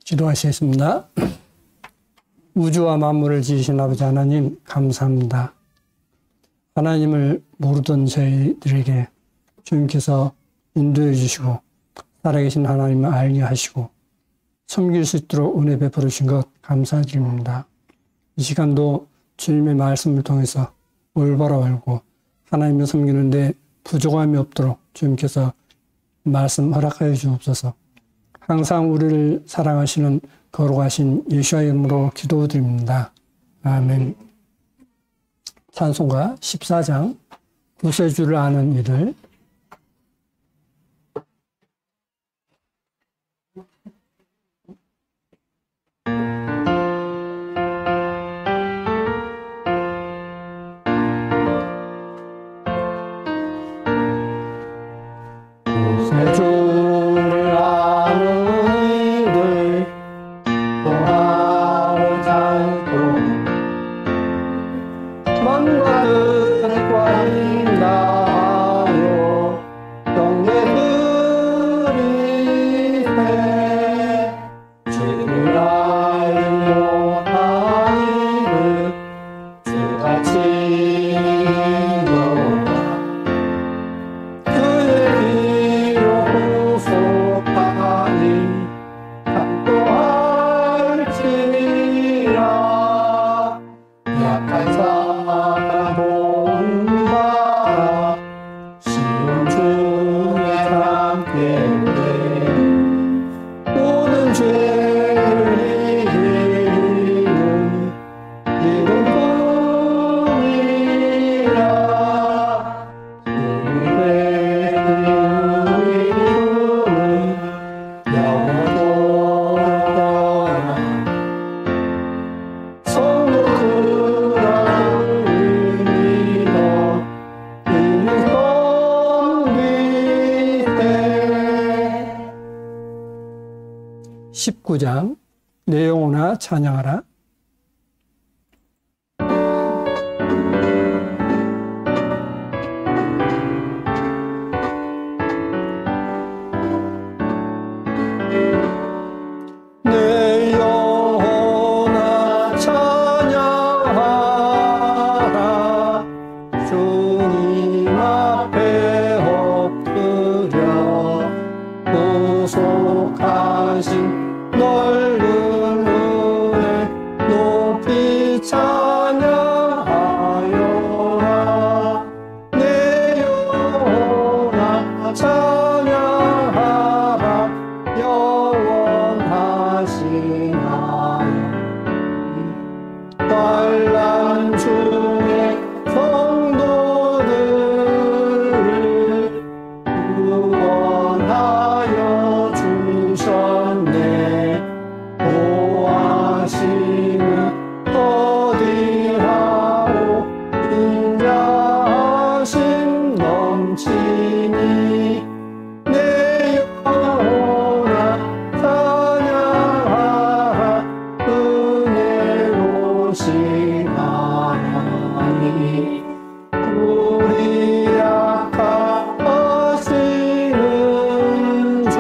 기도하시겠습니다. 우주와 만물을 지으신 아버지 하나님 감사합니다. 하나님을 모르던 저희들에게 주님께서 인도해 주시고 살아계신 하나님을 알게 하시고 섬길 수 있도록 은혜 베풀어 주신 것 감사드립니다. 이 시간도 주님의 말씀을 통해서 올바로 알고 하나님을 섬기는데 부족함이 없도록 주님께서 말씀 허락하여 주옵소서. 항상 우리를 사랑하시는 거룩하신 예수의 이름으로 기도드립니다. 아멘. 찬송가 14장 구세주를 아는 이들. 구세주를 아는 이들 동하고 살고 만과 뜻과 인다하여 경배 드리세 주를 알지 못한 이들 주같이 (19장) 내 영혼아 찬양하라. 내 영혼아 찬양하라. 주님 앞에 엎드려 구속하신 넓은 은혜 높이 찬양하여라. 내 영혼아 찬양하라. 영원하신 하나님 환난 중에 성도들을 구원하여 주셨네. 보아시는 어디하오 인자하심 넘치니 내 영혼아 찬양하라. 은혜로우신 하나님 우리 약하시는 주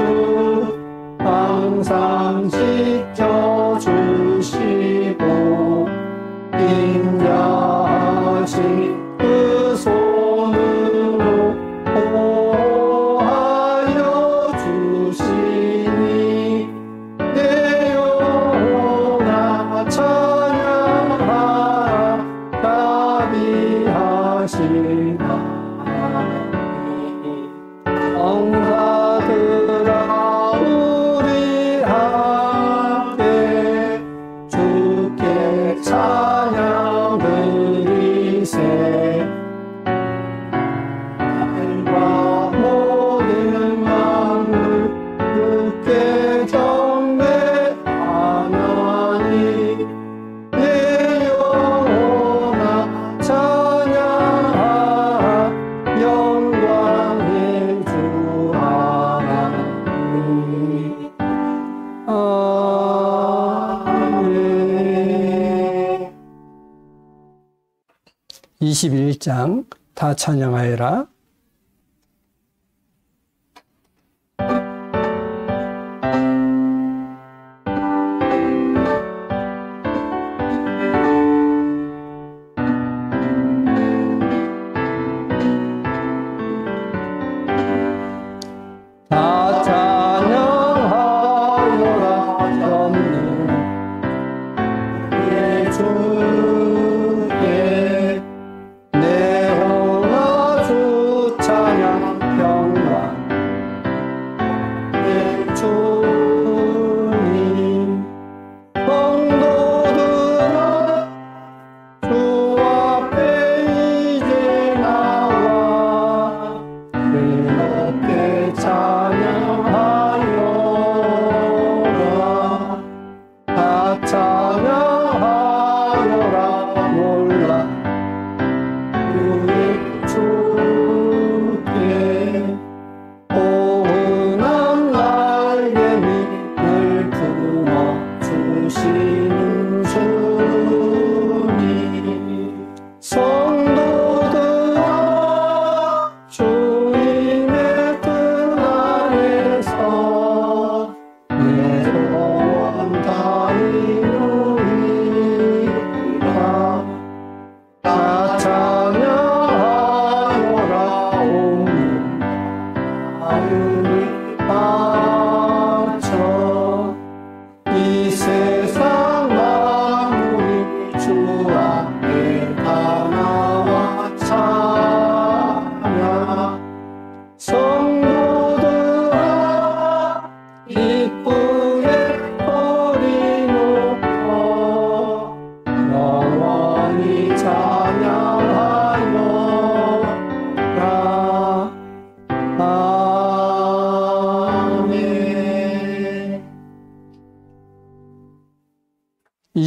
항상 지켜주시고 인자하신 그 손으로 보호하여 주시니 내 영혼아 찬양하라. 자비하신 하나님 성자들아 우리 함께 주께 찬양 드리세. 하늘과 모든 만물 주께 경배하나니 내 영혼아 찬양하라. 영광의 주 하나님. 아멘. 21장 다 찬양하여라.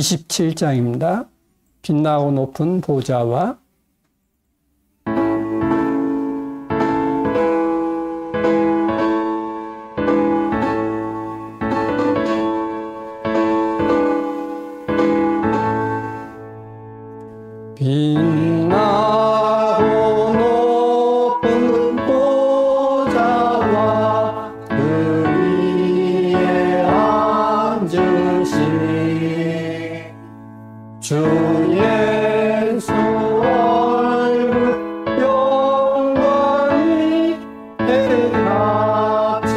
27장입니다. 빛나고 높은 보좌와 빛나고 높은 보좌와 그 위에 앉으신 주 예수 얼굴 영광이 해같이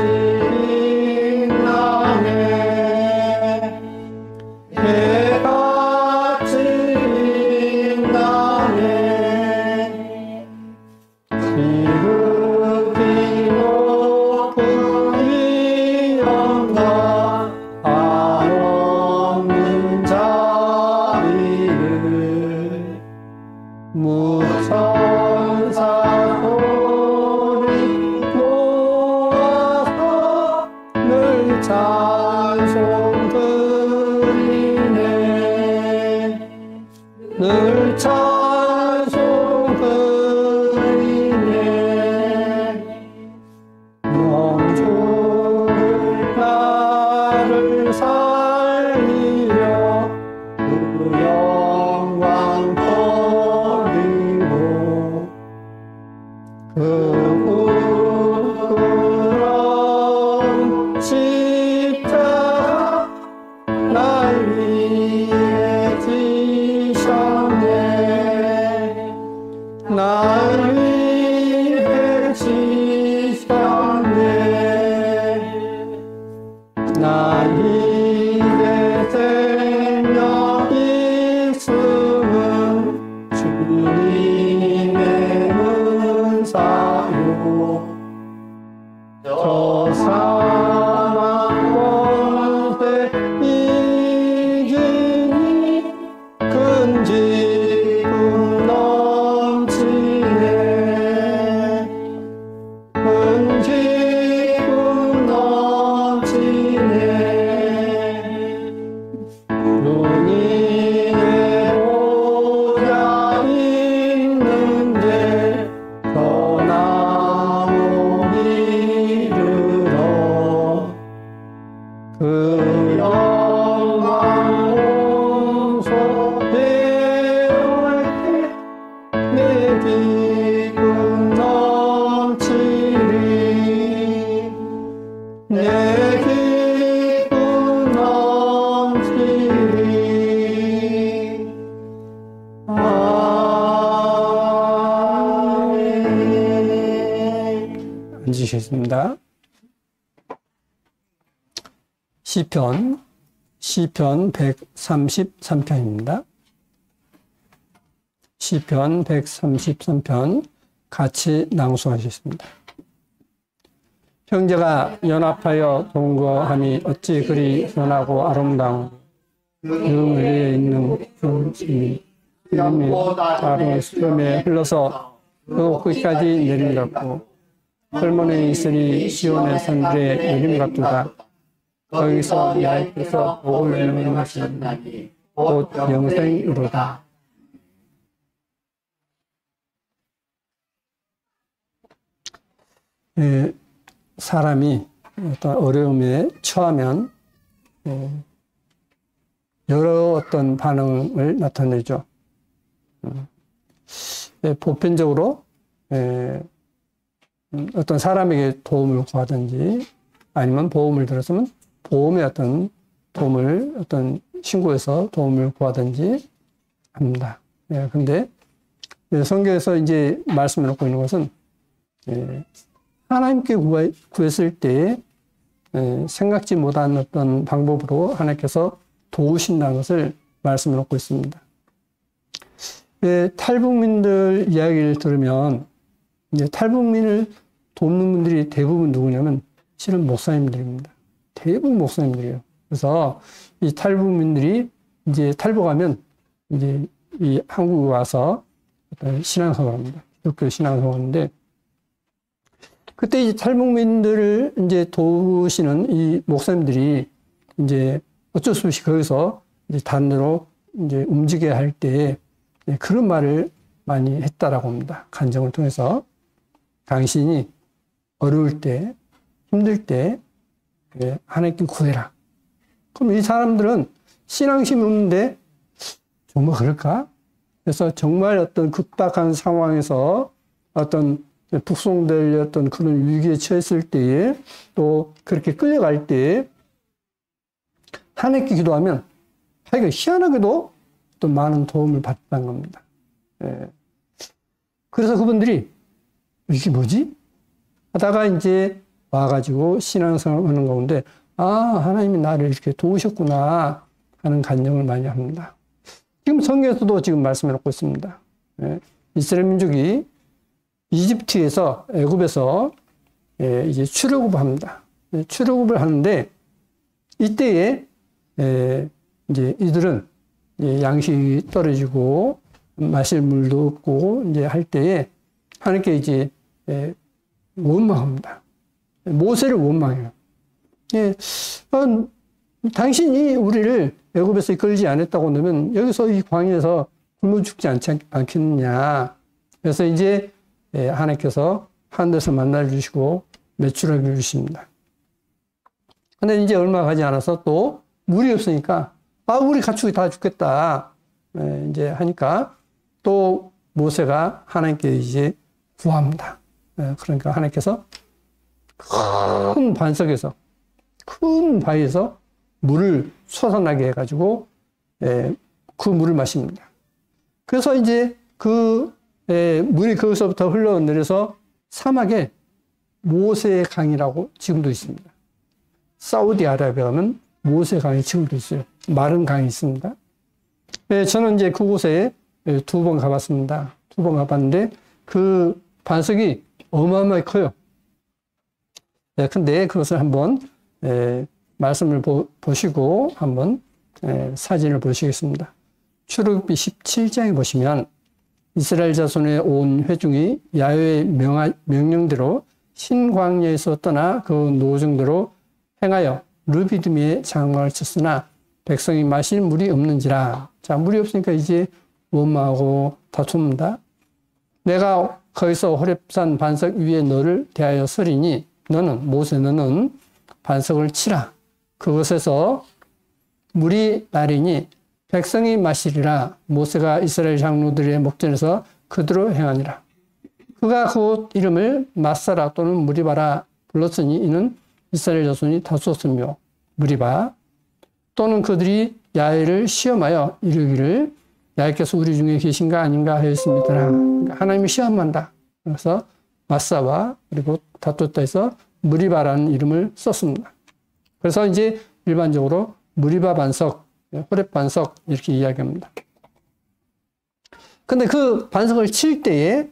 빛나네. 해같이 빛나네. 지극히 높은 위엄과 한없는 자비를 무천사 소리 모아서 늘 찬송 드리네. 늘 찬송 드리네. 영주를 나를 살리려 그 영광 버리고 그 부끄러운 십자가 날 위해 지셨네. 날 위해 지셨네. 나 이제 생명 있음은 주님의 은사요. 저 사망 권세 이기니 큰 기쁨 넘치네. 큰 기쁨 넘치네. 주님의 보좌 있는데 저 나무 이르러 그 영광 온소 배울 때 내 기쁨 넘치리. 내 기쁨 넘치리. 아멘. 앉으시겠습니다. 시편 133편입니다. 시편 133편 같이 낭송하시겠습니다. 형제가 연합하여 동거함이 어찌 그리 선하고 아름다운 그 위에 있는 중심이 이름이 다른 수렴에 흘러서 그 끝까지 내림 같고 헐몬에 있으니 시온의 산들의 내림 같도다. 거기서 얇게서 복을 명하시나니 곧 영생이로다. 사람이 어떤 어려움에 처하면 여러 어떤 반응을 나타내죠. 보편적으로 어떤 사람에게 도움을 구하든지 아니면 보험을 들었으면 보험의 어떤 도움을 어떤 신고해서 도움을 구하든지 합니다. 그런데 성경에서 이제 말씀해 놓고 있는 것은 하나님께 구했을 때 생각지 못한 어떤 방법으로 하나님께서 도우신다는 것을 말씀해 놓고 있습니다. 탈북민들 이야기를 들으면 이제 탈북민을 돕는 분들이 대부분 누구냐면 실은 목사님들입니다. 대부분 목사님들이에요. 그래서 이 탈북민들이 이제 탈북하면 이제 이 한국에 와서 신앙생활을 합니다. 기독교 신앙생활을 하는데 그때 이제 탈북민들을 이제 도우시는 이 목사님들이 이제 어쩔 수 없이 거기서 이제 다른 데로 이제 움직여야 할 때 그런 말을 많이 했다라고 합니다. 간증을 통해서. 당신이 어려울 때, 힘들 때 하나님께 구해라. 그럼 이 사람들은 신앙심이 없는데 정말 그럴까? 그래서 정말 어떤 급박한 상황에서 어떤 북송될 어떤 그런 위기에 처했을 때에 또 그렇게 끌려갈 때에 하나님께 기도하면 하여간 희한하게도 또 많은 도움을 받았다는 겁니다. 그래서 그분들이 이게 뭐지? 하다가 이제 와가지고 신앙생활을 하는 가운데 하나님이 나를 이렇게 도우셨구나 하는 간증을 많이 합니다. 지금 성경에서도 지금 말씀해 놓고 있습니다. 이스라엘 민족이 이집트에서 애굽에서 이제 출애굽을 합니다. 출애굽을 하는데 이때에 이제 이들은 이제 양식이 떨어지고 마실 물도 없고 이제 할 때에 하나님께 이제 원망합니다. 모세를 원망해요. 당신이 우리를 애굽에서 이끌지 않았다고 하면 여기서 이 광야에서 굶어 죽지 않겠느냐. 그래서 이제 하나님께서 하늘에서 만나를 주시고 매출하게 주십니다. 근데 이제 얼마 가지 않아서 또 물이 없으니까 우리 가축이 다 죽겠다. 이제 하니까 또 모세가 하나님께 이제 구합니다. 그러니까 하나님께서 큰 반석에서 큰 바위에서 물을 솟아나게 해가지고 그 물을 마십니다. 그래서 이제 그 물이 거기서부터 흘러내려서 사막에 모세의 강이라고 지금도 있습니다. 사우디아라비아 가면 모세 강이 지금도 있어요. 마른 강이 있습니다. 저는 이제 그곳에 2번 가봤습니다. 2번 가봤는데 그 반석이 어마어마하게 커요. 근데 그것을 한번 말씀을 보시고 한번 사진을 보시겠습니다. 출애굽기 17장에 보시면 이스라엘 자손의 온 회중이 야훼의 명령대로 신광야에서 떠나 그 노정대로 행하여 르비드미에 장막을 쳤으나 백성이 마실 물이 없는지라. 자, 물이 없으니까 이제 원망하고 다툽니다. 내가 거기서 호렙산 반석 위에 너를 대하여 서리니 모세 너는 반석을 치라. 그곳에서 물이 나리니 백성이 마시리라. 모세가 이스라엘 장로들의 목전에서 그대로 행하니라. 그가 그곳 이름을 마사라 또는 무리바라 불렀으니 이는 이스라엘 자손이 다투었으며 무리바 또는 그들이 야훼를 시험하여 이르기를 야훼께서 우리 중에 계신가 아닌가 하였습니다. 그러니까 하나님이 시험한다. 그래서 마사와 그리고 다투었다 해서 무리바라는 이름을 썼습니다. 그래서 이제 일반적으로 무리바 반석, 호렙 반석 이렇게 이야기합니다. 근데 그 반석을 칠 때에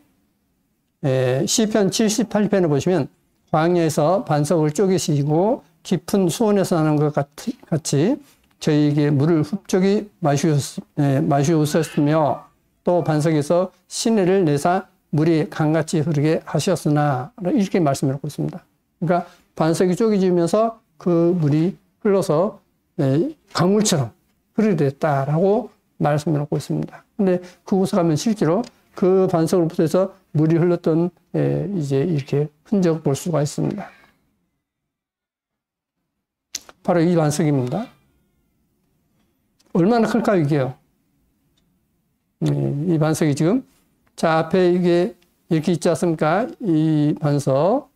시편 78편을 보시면 광야에서 반석을 쪼개시고 깊은 수온에서 나는 것 같이 저희에게 물을 흡족히 마시우셨으며 또 반석에서 시내를 내사 물이 강같이 흐르게 하셨으나 이렇게 말씀을 하고 있습니다. 그러니까 반석이 쪼개지면서 그 물이 흘러서 강물처럼 흐르게 됐다라고 말씀을 하고 있습니다. 근데 그곳에 가면 실제로 그 반석으로부터 해서 물이 흘렀던 이제 이렇게 흔적 볼 수가 있습니다. 바로 이 반석입니다. 얼마나 클까요, 이게요? 이 반석이 지금, 자, 앞에 이게 이렇게 있지 않습니까? 이 반석.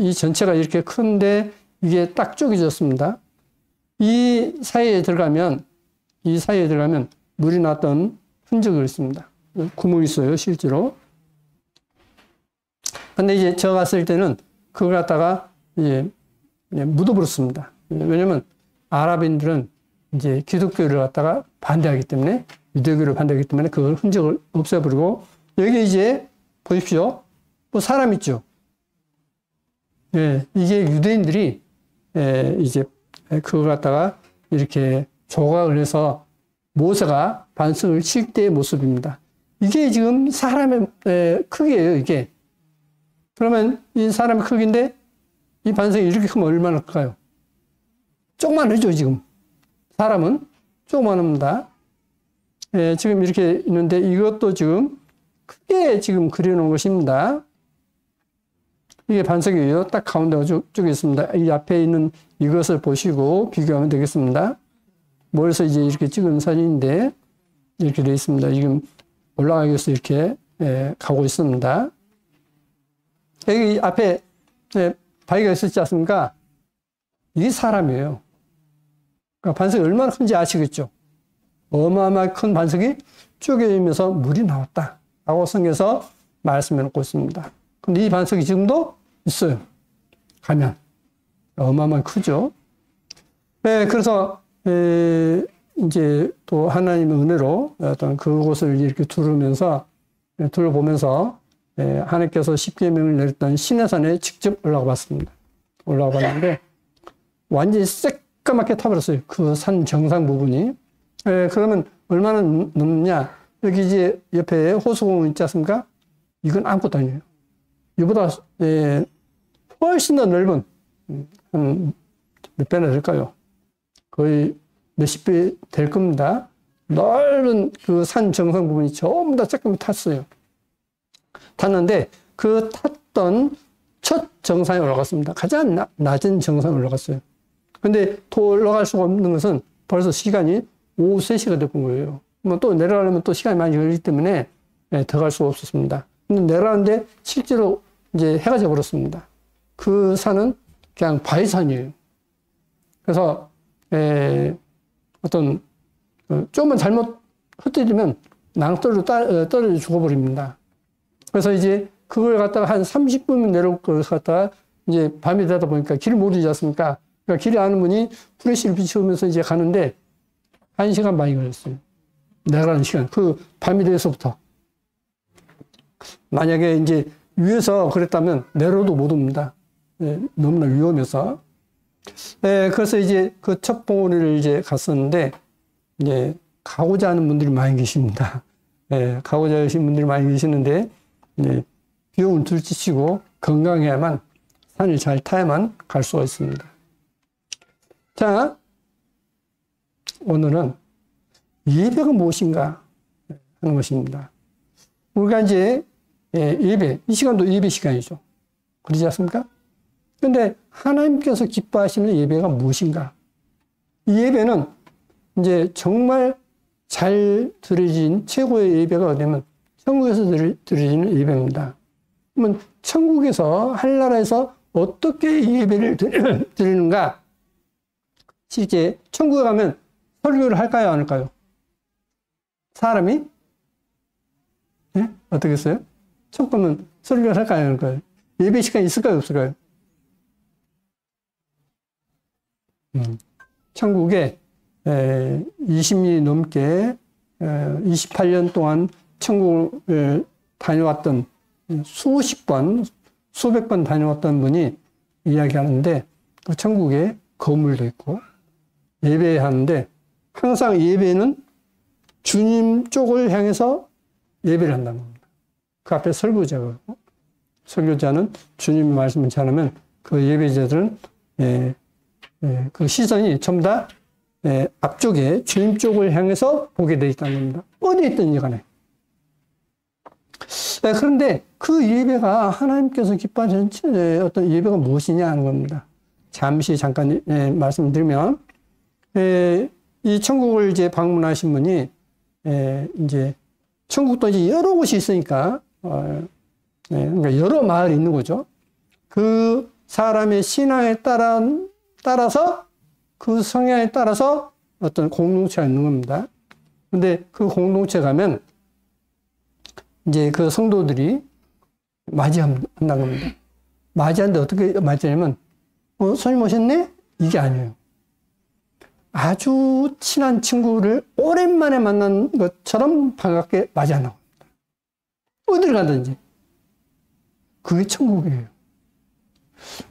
이 전체가 이렇게 큰데 이게 딱 쪼개졌습니다. 이 사이에 들어가면 물이 났던 흔적이 있습니다. 구멍이 있어요, 실제로. 근데 이제 저 갔을 때는 그걸 갖다가 이제 묻어버렸습니다. 왜냐면 아랍인들은 이제 기독교를 갖다가 반대하기 때문에, 유대교를 반대하기 때문에 그걸 흔적을 없애버리고, 여기 이제 보십시오. 뭐 사람 있죠. 이게 유대인들이 이제 그걸 갖다가 이렇게 조각을 해서 모세가 반석을 칠 때의 모습입니다. 이게 지금 사람의 크기예요, 이게. 그러면 이 사람의 크기인데 이 반석이 이렇게 크면 얼마나 클까요? 조그만하죠, 지금. 사람은 조그만합니다. 지금 이렇게 있는데 이것도 지금 크게 지금 그려놓은 것입니다. 이게 반석이에요. 딱 가운데가 쭉 있습니다. 이 앞에 있는 이것을 보시고 비교하면 되겠습니다. 모여서 이제 이렇게 찍은 사진인데 이렇게 되어 있습니다. 지금 올라가기 위해서 이렇게 가고 있습니다. 여기 앞에 바위가 있었지 않습니까? 이게 사람이에요. 그러니까 반석이 얼마나 큰지 아시겠죠? 어마어마하게 큰 반석이 쪼개지면서 물이 나왔다 라고 성경에서 말씀해 놓고 있습니다. 근데 이 반석이 지금도 있어요. 가면 어마어마하게 크죠. 그래서 이제 또 하나님의 은혜로 어떤 그곳을 이렇게 둘러보면서 하나님께서 십계명을 내렸던 시내산에 직접 올라가 봤습니다. 올라가 봤는데 완전히 새까맣게 타버렸어요. 그 산 정상 부분이. 그러면 얼마나 넘냐? 여기 이제 옆에 호수공원 있지 않습니까? 이건 아무것도 아니에요. 이보다 훨씬 더 넓은, 한 몇 배나 될까요? 거의 몇십 배 될 겁니다. 넓은 그 산 정상 부분이 전부 다 조금 탔어요. 탔는데 그 탔던 첫 정상에 올라갔습니다. 가장 낮은 정상에 올라갔어요. 근데 더 올라갈 수가 없는 것은 벌써 시간이 오후 3시가 됐던 거예요. 또 내려가려면 또 시간이 많이 걸리기 때문에 더 갈 수가 없었습니다. 근데 내려가는데 실제로 이제 해가 져버렸습니다. 그 산은 그냥 바위산이에요. 그래서 어떤 조금만 잘못 흩어지면 낭떠러지로 떨어져 죽어버립니다. 그래서 이제 그걸 갖다가 한 30분만 내려올 걸 갖다가 이제 밤이 되다 보니까 길을 모르지 않습니까? 그러니까 길이 아는 분이 프레시를 비추면서 이제 가는데 1시간 반이 걸렸어요. 내려가는 시간. 그 밤이 돼서부터. 만약에 이제 위에서 그랬다면 내려도 못 옵니다. 너무나 위험해서. 그래서 이제 그 첫 봉우리를 이제 갔었는데, 이제 가고자 하는 분들이 많이 계십니다. 가고자 하시는 분들이 많이 계시는데, 비용을 둘째치고 건강해야만, 산을 잘 타야만 갈 수가 있습니다. 자, 오늘은 예배가 무엇인가 하는 것입니다. 우리가 이제 예배, 이 시간도 예배 시간이죠. 그러지 않습니까? 근데 하나님께서 기뻐하시는 예배가 무엇인가? 이 예배는 이제 정말 잘 드려진 최고의 예배가 어디냐면 천국에서 드려지는 예배입니다. 그러면 천국에서, 하늘나라에서 어떻게 예배를 드리는가? 실제 천국에 가면 설교를 할까요, 안 할까요? 사람이? 네? 어떻게 했어요? 천국 가면 설교를 할까요, 안 할까요? 예배 시간이 있을까요, 없을까요? 천국에 20년이 넘게 28년 동안 천국을 다녀왔던 수십 번, 수백 번 다녀왔던 분이 이야기하는데 그 천국에 건물도 있고 예배하는데 항상 예배는 주님 쪽을 향해서 예배를 한다는 겁니다. 그 앞에 설교자가 있고 설교자는 주님의 말씀을 전하면 그 예배자들은 그 시선이 전부 다 앞쪽에 주님 쪽을 향해서 보게 되어 있다는 겁니다. 어디에 있든지 간에. 그런데 그 예배가 하나님께서 기뻐하시는 어떤 예배가 무엇이냐 하는 겁니다. 잠깐 말씀드리면 이 천국을 이제 방문하신 분이 이제 천국도 이제 여러 곳이 있으니까 그러니까 여러 마을이 있는 거죠. 그 사람의 신앙에 따라서 그 성향에 따라서 어떤 공동체가 있는 겁니다. 근데 그 공동체 가면 이제 그 성도들이 맞이한다는 겁니다. 맞이하는데 어떻게 맞이하냐면 손님 오셨네? 이게 아니에요. 아주 친한 친구를 오랜만에 만난 것처럼 반갑게 맞이하는 겁니다. 어디를 가든지. 그게 천국이에요.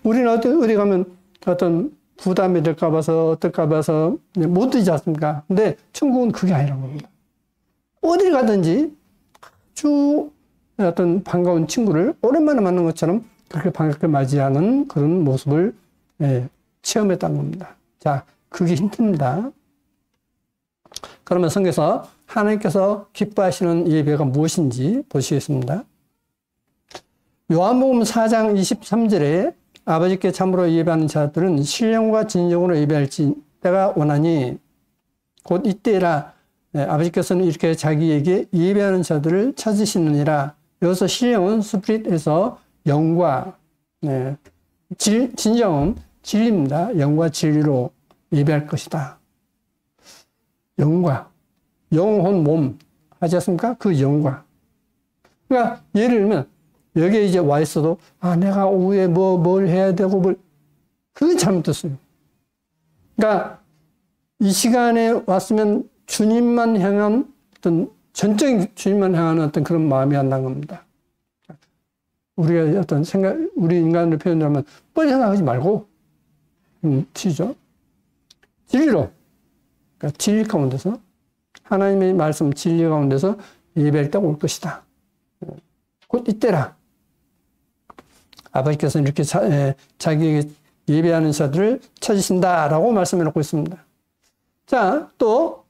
우리는 어디 가면 어떤 부담이 될까 봐서 어떨까 봐서 못 드지 않습니까? 근데 천국은 그게 아니란 겁니다. 어딜 가든지 아주 어떤 반가운 친구를 오랜만에 만난 것처럼 그렇게 반갑게 맞이하는 그런 모습을 체험했다는 겁니다. 자, 그게 힘듭니다. 그러면 성경에서 하나님께서 기뻐하시는 예배가 무엇인지 보시겠습니다. 요한복음 4장 23절에 아버지께 참으로 예배하는 자들은 신령과 진정으로 예배할지 때가 오나니 곧 이때라. 아버지께서는 이렇게 자기에게 예배하는 자들을 찾으시느니라. 여기서 신령은 스피릿에서 영과, 진정은 진리입니다. 영과 진리로 예배할 것이다. 영과, 영혼, 몸 하지 않습니까? 그 영과. 그러니까 예를 들면 여기에 이제 와 있어도 내가 오후에 뭘 해야 되고 그건 잘못됐어요. 그러니까 이 시간에 왔으면 주님만 향한 어떤 전적인 주님만 향하는 어떤 그런 마음이 안 난 겁니다. 우리가 어떤 우리 인간으로 표현하면 빨리 생각하지 말고, 튀죠. 진리로. 그러니까 진리 가운데서, 하나님의 말씀 진리 가운데서 예배할 때가 올 것이다. 곧 이때라. 아버지께서는 이렇게 자기에게 예배하는 자들을 찾으신다라고 말씀해 놓고 있습니다. 자, 또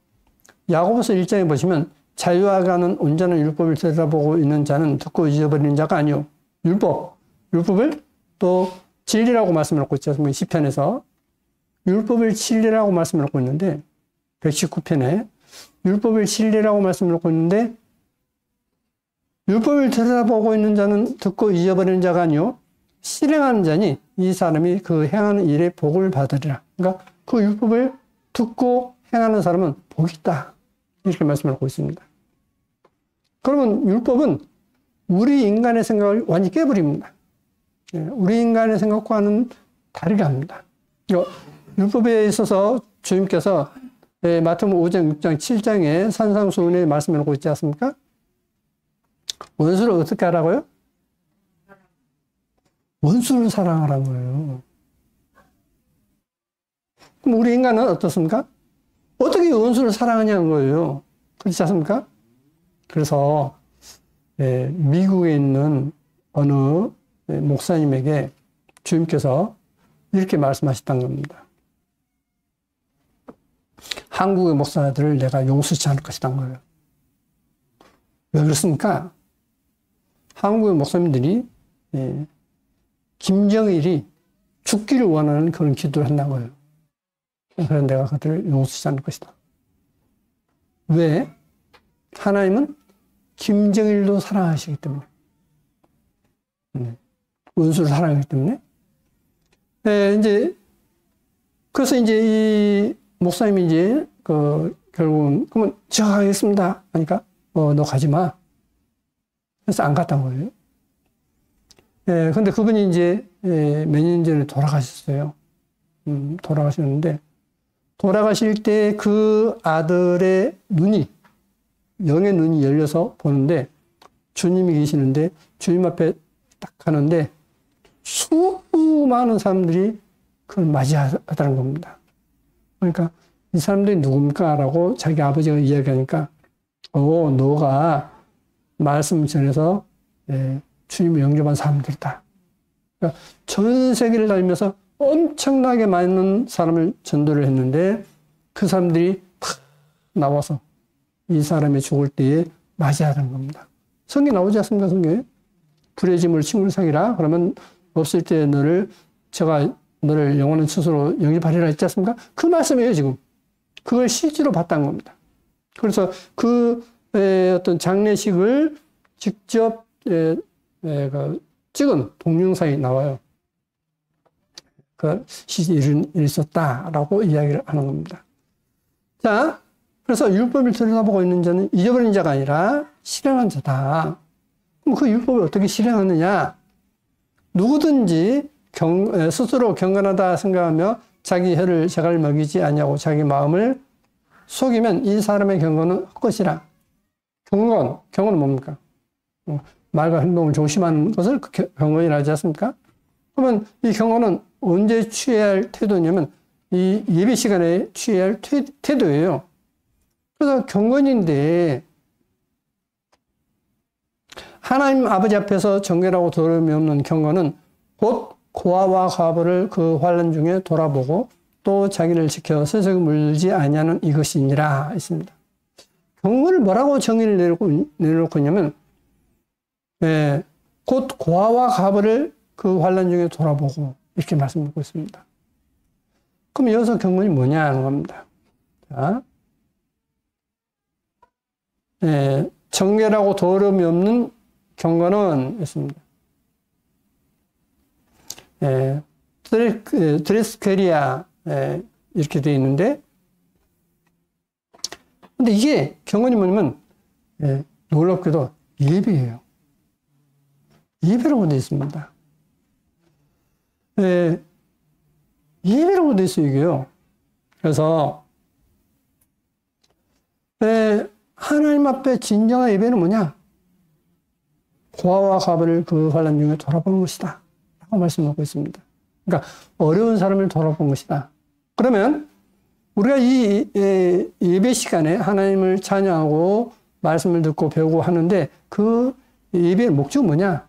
야고보서 1장에 보시면 자유하가는 온전한 율법을 들여다보고 있는 자는 듣고 잊어버리는 자가 아니요. 율법을 또 진리라고 말씀해 놓고 있죠. 시편에서 율법을 진리라고 말씀해 놓고 있는데 119편에 율법을 진리라고 말씀해 놓고 있는데 율법을 들여다보고 있는 자는 듣고 잊어버리는 자가 아니요. 실행하는 자니 이 사람이 그 행하는 일에 복을 받으리라. 그러니까 그 율법을 듣고 행하는 사람은 복이 있다. 이렇게 말씀을 하고 있습니다. 그러면 율법은 우리 인간의 생각을 완전히 깨버립니다. 우리 인간의 생각과는 다르게 합니다. 율법에 있어서 주님께서 마태복음 5장, 6장, 7장에 산상수훈에 말씀해 놓고 있지 않습니까? 원수를 어떻게 하라고요? 원수를 사랑하라는 거예요. 그럼 우리 인간은 어떻습니까? 어떻게 원수를 사랑하냐는 거예요. 그렇지 않습니까? 그래서 미국에 있는 어느 목사님에게 주님께서 이렇게 말씀하셨다는 겁니다. 한국의 목사들을 내가 용서치 않을 것이란 거예요. 왜 그렇습니까? 한국의 목사님들이 김정일이 죽기를 원하는 그런 기도를 한다는 거예요. 그래서 내가 그들을 용서치 않을 것이다. 왜? 하나님은 김정일도 사랑하시기 때문에. 원수를 사랑하기 때문에. 그래서 이제 이 목사님이 이제 결국은 그러면 제가 가겠습니다. 하니까 너 가지 마. 그래서 안 갔단 거예요. 근데 그분이 이제 몇 년 전에 돌아가셨어요. 돌아가셨는데 돌아가실 때 그 아들의 영의 눈이 열려서 보는데 주님이 계시는데 주님 앞에 딱 가는데 수많은 사람들이 그걸 맞이하다는 겁니다. 그러니까 이 사람들이 누굽니까? 라고 자기 아버지가 이야기하니까 너가 말씀 전해서 주님을 영접한 사람들이다. 그러니까 전 세계를 다니면서 엄청나게 많은 사람을 전도를 했는데 그 사람들이 탁 나와서 이 사람이 죽을 때에 맞이하는 겁니다. 성경에 나오지 않습니까? 성경에? 불의 짐을 친구를 사귀라. 그러면 없을 때 제가 너를 영원한 스스로 영접하리라 했지 않습니까? 그 말씀이에요, 지금. 그걸 실제로 봤다는 겁니다. 그래서 어떤 장례식을 직접 찍은 동영상이 나와요. 그 시절이 있었다라고 이야기를 하는 겁니다. 자, 그래서 율법을 들여다보고 있는 자는 잊어버린 자가 아니라 실행한 자다. 그럼 그 율법을 어떻게 실행하느냐? 누구든지 스스로 경건하다 생각하며 자기 혀를 재갈 먹이지 아니하고 자기 마음을 속이면 이 사람의 경건은 헛것이라. 경건은 뭡니까? 말과 행동을 조심하는 것을 경건이라 하지 않습니까? 그러면 이 경건은 언제 취해야 할 태도냐면 이 예배 시간에 취해야 할 태도예요. 그래서 경건인데 하나님 아버지 앞에서 정결하고 더러움이 없는 경건은 곧 고아와 과부를 그 환난 중에 돌아보고 또 자기를 지켜 세속에 물들지 아니하는 이것이니라 했습니다. 경건을 뭐라고 정의를 내놓고 있냐면 곧 고아와 가부를 그 환난 중에 돌아보고 이렇게 말씀드리고 있습니다. 그럼 여기서 경건이 뭐냐 하는 겁니다. 자, 정결하고 더러움이 없는 경건은 있습니다. 드레스케리아 이렇게 되어 있는데, 근데 이게 경건이 뭐냐면 놀랍게도 예배예요. 예배라고 되어 있습니다. 예배라고 되어 있어요, 이게요. 그래서 하나님 앞에 진정한 예배는 뭐냐? 고아와 가부를 그 환난 중에 돌아보는 것이다 라고 말씀하고 있습니다. 그러니까 어려운 사람을 돌아본 것이다. 그러면 우리가 이 예배 시간에 하나님을 찬양하고 말씀을 듣고 배우고 하는데 그 예배의 목적은 뭐냐?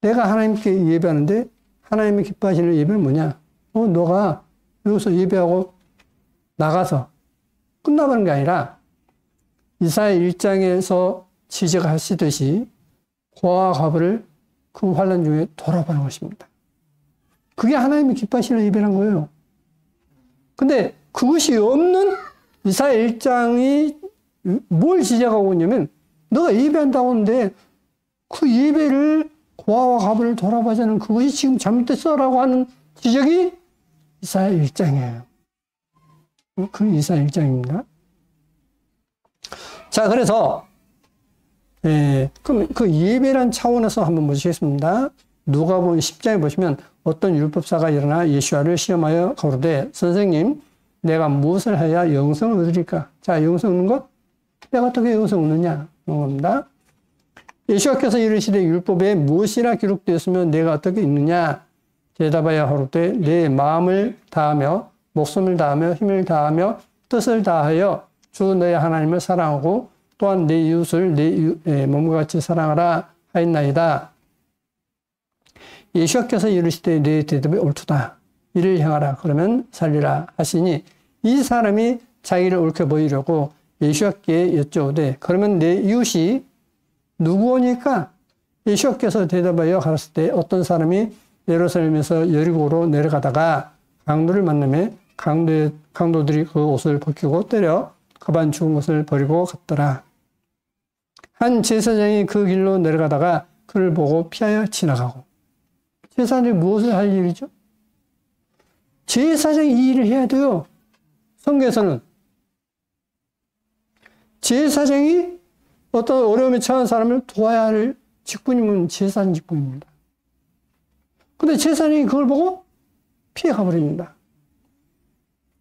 내가 하나님께 예배하는데 하나님이 기뻐하시는 예배는 뭐냐? 너가 여기서 예배하고 나가서 끝나버리는 게 아니라 이사야 1장에서 지적하시듯이 고아와 가부를 그 환난 중에 돌아보는 것입니다. 그게 하나님이 기뻐하시는 예배란 거예요. 근데 그것이 없는 이사야 1장이 뭘 지적하고 있냐면 너가 예배한다고 하는데 그 예배를 고아와 가부를 돌아보자는 그것이 지금 잘못됐어라고 하는 지적이 이사야 1장이에요. 그 이사야 1장입니다. 자, 그래서 그럼 그 예배란 차원에서 한번 보시겠습니다. 누가복음 10장에 보시면 어떤 율법사가 일어나 예수와를 시험하여 가로되 선생님 내가 무엇을 해야 영생을 얻으리까? 자, 영생 얻는 것? 내가 어떻게 영생 얻느냐? 그런 겁니다. 예수와께서 이르시되 율법에 무엇이라 기록되었으면 내가 어떻게 읽느냐? 대답하여 가로되 내 마음을 다하며 목숨을 다하며 힘을 다하며 뜻을 다하여 주 너의 하나님을 사랑하고 또한 내 이웃을 내 몸과 같이 사랑하라 하였나이다. 예수께서 이르시되 내 대답이 옳도다. 이를 행하라. 그러면 살리라 하시니 이 사람이 자기를 옳게 보이려고 예수께 여쭤오되 그러면 내 이웃이 누구오니까? 예수께서 대답하여 가라사대 때 어떤 사람이 예루살렘에서 여리고로 내려가다가 강도를 만나매 강도들이 그 옷을 벗기고 때려 가반 죽은 것을 버리고 갔더라. 한 제사장이 그 길로 내려가다가 그를 보고 피하여 지나가고. 제사장이 무엇을 할 일이죠? 제사장이 이 일을 해야 돼요. 성경에서는 제사장이 어떤 어려움에 처한 사람을 도와야 할 직분이면 제사장 직분입니다. 근데 제사장이 그걸 보고 피해 가버립니다.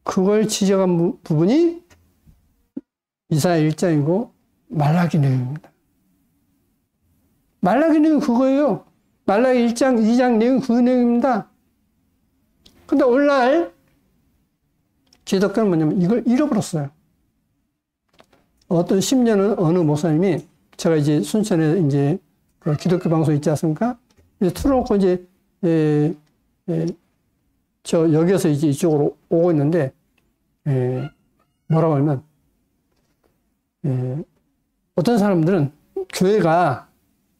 그걸 지적한 부분이 이사야 1장이고 말라기 내용입니다. 말라기 내용은 그거예요. 말라기 1장, 2장 내용은 그 내용입니다. 근데 오늘날 기독교는 뭐냐면 이걸 잃어버렸어요. 어떤 10년은 어느 목사님이 제가 이제 순천에 이제 그 기독교 방송 있지 않습니까? 이제 틀어놓고 이제 저 여기에서 이제 이쪽으로 오고 있는데 뭐라고 하면 어떤 사람들은 교회가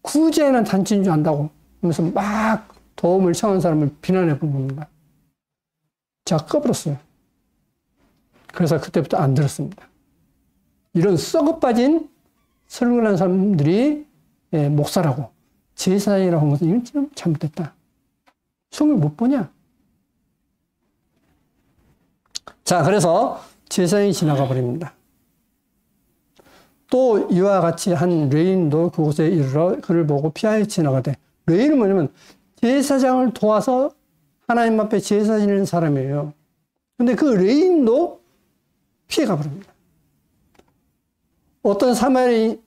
구제하는 단체인 줄 안다고 하면서 막 도움을 청한 사람을 비난해 본 겁니다. 제가 꺼버렸어요. 그래서 그때부터 안 들었습니다. 이런 썩어 빠진 설교하는 사람들이 목사라고 제사장이라고 하는 것은 이건 좀 잘못됐다. 성경 못 보냐? 자, 그래서 제사장이 지나가 버립니다. 또 이와 같이 한 레인도 그곳에 이르러 그를 보고 피하여 지나가되, 레인은 뭐냐면 제사장을 도와서 하나님 앞에 제사 지내는 사람이에요. 근데 그 레인도 피해가 버립니다. 어떤 사마리인이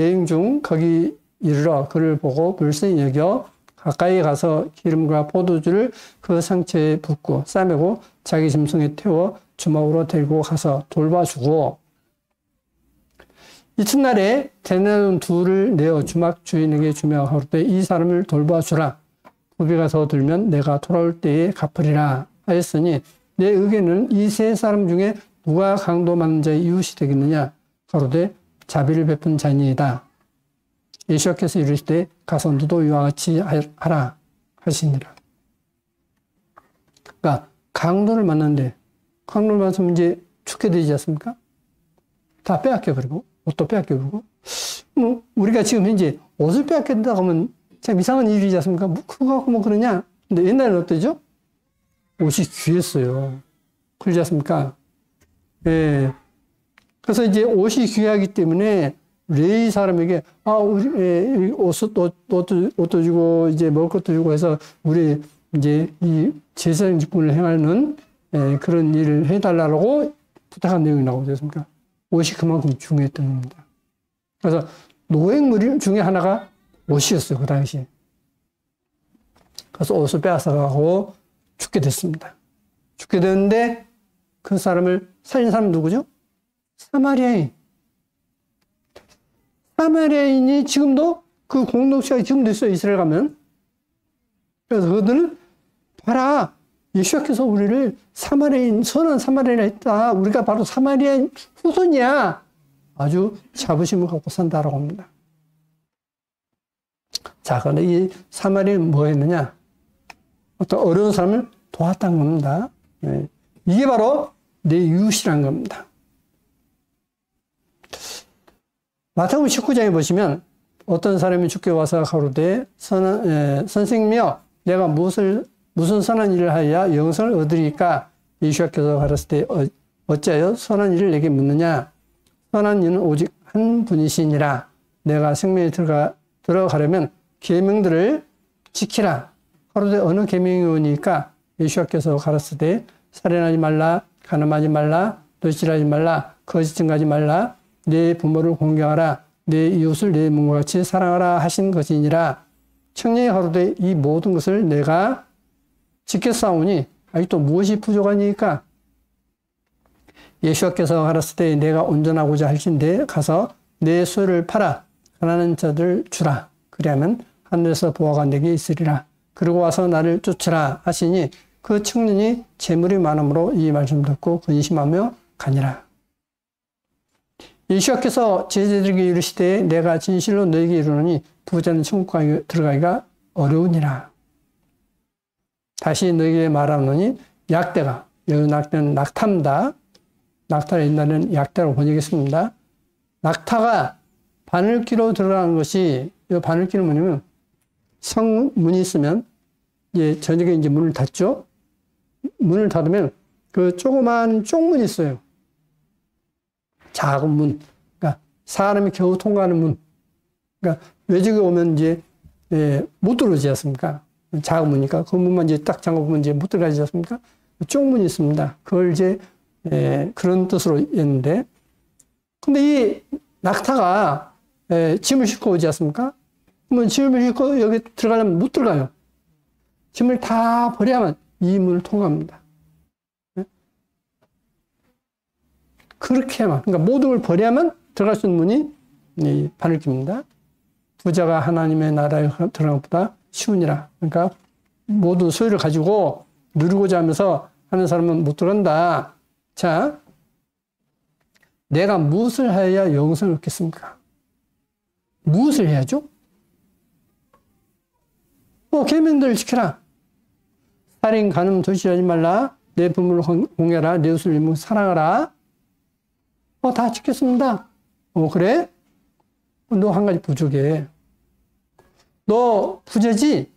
여행 중 거기 이르러 그를 보고 불쌍히 여겨 가까이 가서 기름과 포도주를 그 상처에 붓고 싸매고 자기 짐승에 태워 주막으로 데리고 가서 돌봐주고, 이튿날에 데나리온 둘을 내어 주막 주인에게 주며 가로되 이 사람을 돌봐주라. 부비가 더 들면 내가 돌아올 때에 갚으리라 하였으니 내 의견은 이 세 사람 중에 누가 강도 많은 자의 이웃이 되겠느냐? 가로되 자비를 베푼 자니이다. 예수께서 이르시되 가서 너도 이와 같이 하라 하시니라. 그러니까 강도를 만났는데 강도를 만났으면 이제 죽게 되지 않습니까? 다 빼앗겨버리고 옷도 빼앗겨버리고 뭐 우리가 지금 현재 옷을 빼앗긴다고 하면 참 이상한 일이지 않습니까? 뭐 그거 갖고 뭐 그러냐? 근데 옛날에는 어떠죠? 옷이 귀했어요. 그러지 않습니까? 예. 그래서 이제 옷이 귀하기 때문에 레위 사람에게 우리 옷도 주고 이제 먹을 것도 주고 해서 우리 이제 이 제사장 직분을 행하는 그런 일을 해달라고 부탁한 내용이 나오지 않습니까? 옷이 그만큼 중요했던 겁니다. 그래서 노획물 중에 하나가 옷이었어요, 그 당시에. 그래서 옷을 빼앗아가고 죽게 됐습니다. 죽게 됐는데 그 사람을 살린 사람은 누구죠? 사마리아인. 사마리아인이 지금도 그 공동체가 지금도 있어요, 이스라엘 가면. 그래서 그들은 봐라, 예수께서 우리를 사마리아인, 선한 사마리아인이라 했다. 우리가 바로 사마리아인 후손이야. 아주 자부심을 갖고 산다라고 합니다. 자, 그런데 이 사마리아인은 뭐 했느냐? 어떤 어려운 사람을 도왔다는 겁니다. 네. 이게 바로 내 이웃이란 겁니다. 마태복음 19장에 보시면 어떤 사람이 주께 와서 가로되 선생님이여 내가 무슨 선한 일을 하여야 영생을 얻으리까? 예수께서 가르칠 때 어찌하여 선한 일을 내게 묻느냐? 선한 이는 오직 한 분이시니라. 내가 생명에 들어가려면 계명들을 지키라. 가로되 어느 계명이 오니까? 예수께서 가르칠 때 살인하지 말라, 간음하지 말라, 도질하지 말라, 거짓 증거하지 말라, 내 부모를 공경하라, 내 이웃을 내 몸과 같이 사랑하라 하신 것이니라. 청년이 가로되 이 모든 것을 내가 지켰사오니 아직도 무엇이 부족하니까? 예수께서 가르칠 때 내가 온전하고자 할진대 가서 내 소유를 팔아 가난한 자들 주라. 그리하면 하늘에서 보화가 내게 있으리라. 그리고 와서 나를 쫓으라 하시니 그 청년이 재물이 많음으로 이 말씀 듣고 근심하며 가니라. 예수께서 제자들에게 이르시되 내가 진실로 너에게 이르노니 부자는 천국에 들어가기가 어려우니라. 다시 너에게 말하노니 약대가, 여기 낙대는 낙타입니다. 낙타를 옛날에는 약대라고 번역했습니다. 낙타가 바늘귀로 들어가는 것이, 이 바늘귀는 뭐냐면 성문이 있으면 이제 저녁에 이제 문을 닫죠. 문을 닫으면 그 조그만 쪽문이 있어요. 작은 문. 그러니까 사람이 겨우 통과하는 문. 그러니까 외적에 오면 이제 못 들어오지 않습니까? 작은 문이니까 그 문만 이제 딱 잠궈보면 이제 못 들어가지 않습니까? 쪽문이 있습니다. 그걸 이제 그런 뜻으로 했는데, 근데 이 낙타가 짐을 싣고 오지 않습니까? 그러면 짐을 싣고 여기 들어가려면 못 들어가요. 짐을 다 버려야만 이 문을 통과합니다. 그렇게만, 그러니까 모든 걸 버려야만 들어갈 수 있는 문이 바늘귀입니다. 부자가 하나님의 나라에 들어가는 것보다 쉬우니라. 그러니까 모든 소유를 가지고 누리고자 하면서 하는 사람은 못 들어간다. 자, 내가 무엇을 해야 영생을 얻겠습니까? 무엇을 해야죠? 계명들을 지켜라. 살인, 간음, 도질하지 말라. 내 부모를 공경하라. 내 이웃을 사랑하라. 다 지켰습니다. 그래? 너 한 가지 부족해. 너 부자지?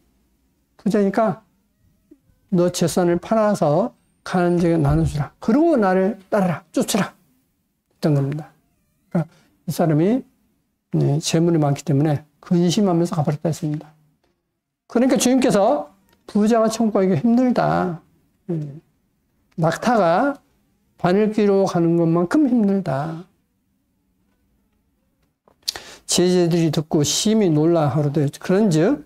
부자니까 너 재산을 팔아서 가난한 자에게 나눠주라. 그리고 나를 따르라. 쫓으라. 했던 겁니다. 그러니까 이 사람이 재물이 많기 때문에 근심하면서 가버렸다 했습니다. 그러니까 주님께서 부자가 천국 가기가 힘들다. 낙타가 바늘귀로 가는 것만큼 힘들다. 제자들이 듣고 심히 놀라 하루되 그런즉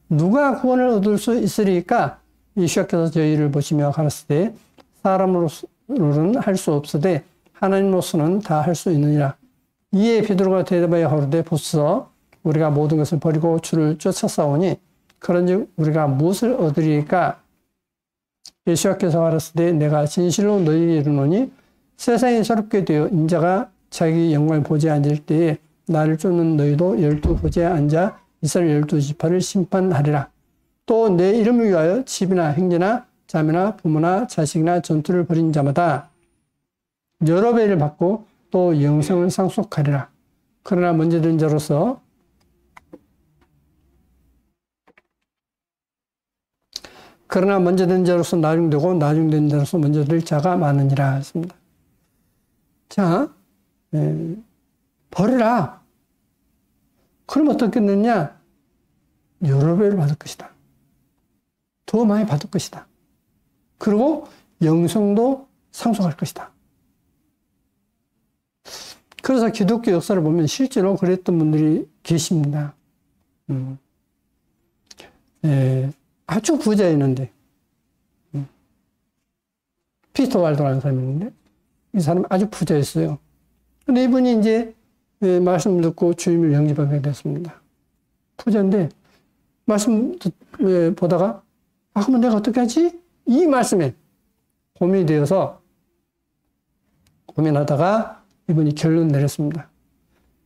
누가 구원을 얻을 수 있으리까? 예수께서 저희를 보시며 가르치되 사람으로는 할 수 없으되 하나님으로서는 다 할 수 있느니라. 이에 베드로가 대답하여 가로되 보소서 우리가 모든 것을 버리고 주를 쫓아싸우니 그런즉 우리가 무엇을 얻으리까? 예수께서 가라사대 내가 진실로 너희에게 이르노니 세상이 새롭게 되어 인자가 자기 영광을 보좌에 앉을 때에 나를 쫓는 너희도 12 보좌에 앉아 이스라엘 12지파를 심판하리라. 또 내 이름을 위하여 집이나 형제나 자매나 부모나 자식이나 전투를 벌인 자마다 여러 배를 받고 또 영생을 상속하리라. 그러나 먼저 된 자로서 나중되고 나중된 자로서 먼저 될 자가 많으니라 했습니다. 자, 버리라. 그럼 어떻겠느냐? 여러 배를 받을 것이다. 더 많이 받을 것이다. 그리고 영생도 상속할 것이다. 그래서 기독교 역사를 보면 실제로 그랬던 분들이 계십니다. 아주 부자였는데, 피터 왈도라는 사람이 있는데, 이 사람이 아주 부자였어요. 근데 이분이 이제 말씀 듣고 주님을 영접하게 됐습니다. 부자인데, 말씀 보다가, 그러면 내가 어떻게 하지? 이 말씀에 고민이 되어서 고민하다가 이분이 결론 내렸습니다.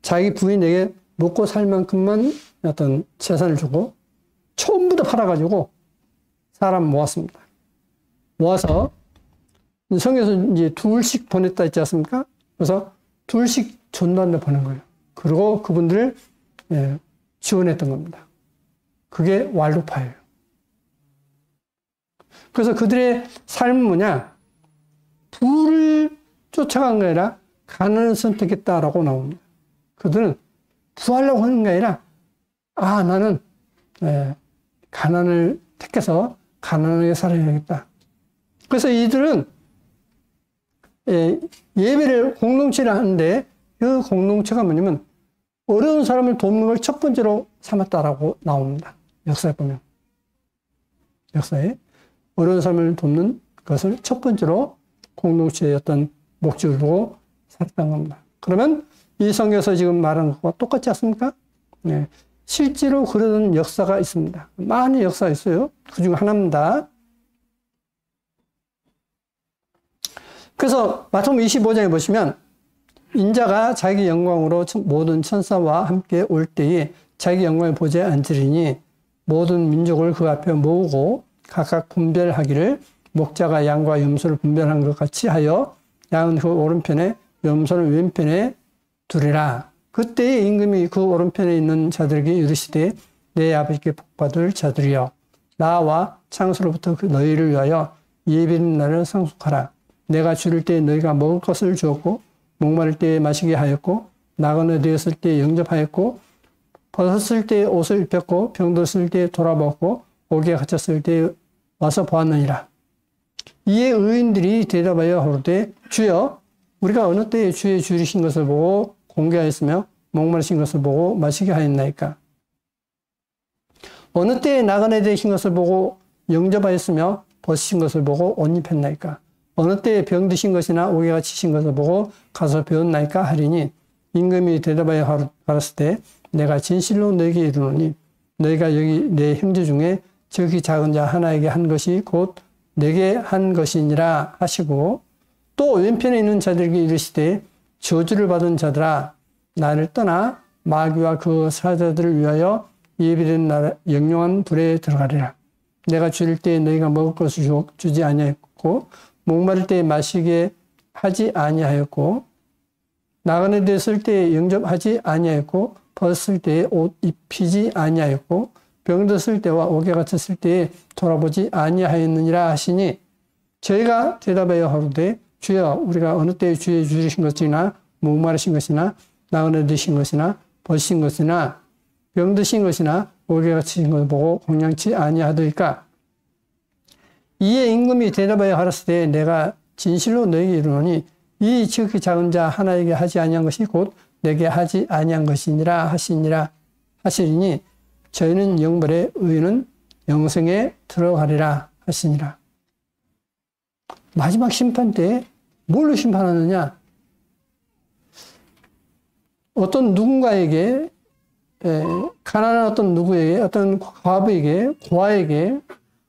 자기 부인에게 먹고 살 만큼만 어떤 재산을 주고 전부 다 팔아가지고 사람 모았습니다. 모아서 성에서 이제 둘씩 보냈다 했지 않습니까? 그래서 둘씩 전도한다 보낸 거예요. 그리고 그분들을 지원했던 겁니다. 그게 왈도파예요. 그래서 그들의 삶은 뭐냐? 부를 쫓아간 게 아니라 가난을 선택했다라고 나옵니다. 그들은 부하려고 하는 게 아니라 나는 가난을 택해서 가난하게 살아야겠다. 그래서 이들은 예배를 공동체를 하는데 그 공동체가 뭐냐면 어려운 사람을 돕는 걸 첫 번째로 삼았다라고 나옵니다. 역사에 보면. 역사에 어려운 사람을 돕는 것을 첫 번째로 공동체의 어떤 목적을 두고 살았던 겁니다. 그러면 이 성경에서 지금 말하는 것과 똑같지 않습니까? 네. 실제로 그런 역사가 있습니다. 많은 역사가 있어요. 그중 하나입니다. 그래서 마태복음 25장에 보시면 인자가 자기 영광으로 모든 천사와 함께 올 때에 자기 영광을 보좌에 앉으리니 모든 민족을 그 앞에 모으고 각각 분별하기를 목자가 양과 염소를 분별한 것 같이 하여 양은 그 오른편에 염소는 왼편에 두리라. 그때에 임금이 그 오른편에 있는 자들에게 이르시되 내 아버지께 복받을 자들이여 나와 창수로부터 그 너희를 위하여 예비된 날을 상속하라. 내가 줄일 때 너희가 먹을 것을 주었고 목마를 때에 마시게 하였고 나그네 되었을 때 영접하였고 벗었을 때 옷을 입혔고 병들었을 때 돌아보았고 옥에 갇혔을 때 와서 보았느니라. 이에 의인들이 대답하여 가로되 주여 우리가 어느 때에 주의 줄이신 것을 보고 공개하였으며 목마르신 것을 보고 마시게 하였나이까. 어느 때에 나그네 되신 것을 보고 영접하였으며 벗으신 것을 보고 옷 입혔나이까. 어느 때에 병드신 것이나 옥에 갇히신 것을 보고 가서 배웠나이까 하리니 임금이 대답하여 가라사대 내가 진실로 너에게 이르노니 너희가 여기 내 형제 중에 저기 작은 자 하나에게 한 것이 곧 내게 한 것이니라 하시고 또 왼편에 있는 자들에게 이르시되 저주를 받은 자들아 나를 떠나 마귀와 그 사자들을 위하여 예비된 날 영영한 불에 들어가리라. 내가 줄일 때에 너희가 먹을 것을 주지 아니하였고 목마를 때에 마시게 하지 아니하였고 나그네 되었을 때에 영접하지 아니하였고 벗었을 때에 옷 입히지 아니하였고 병들었을 때와 옥에 갇혔을 때에 돌아보지 아니하였느니라 하시니 저희가 대답하여 하루되 주여 우리가 어느 때에 주의 주신 것이나 목마르신 것이나 나그네 되신 것이나 벗으신 것이나 병드신 것이나 옥에 갇히신 것을 보고 공양치 아니하더이까. 이에 임금이 대답하여 가라사대 내가 진실로 너에게 이르노니 이 지극히 작은 자 하나에게 하지 아니한 것이 곧 내게 하지 아니한 것이니라 하시리니 저희는 영벌에 의인은 영생에 들어가리라 하시니라. 마지막 심판 때 뭘로 심판하느냐? 어떤 누군가에게 가난한 어떤 누구에게 어떤 과부에게 고아에게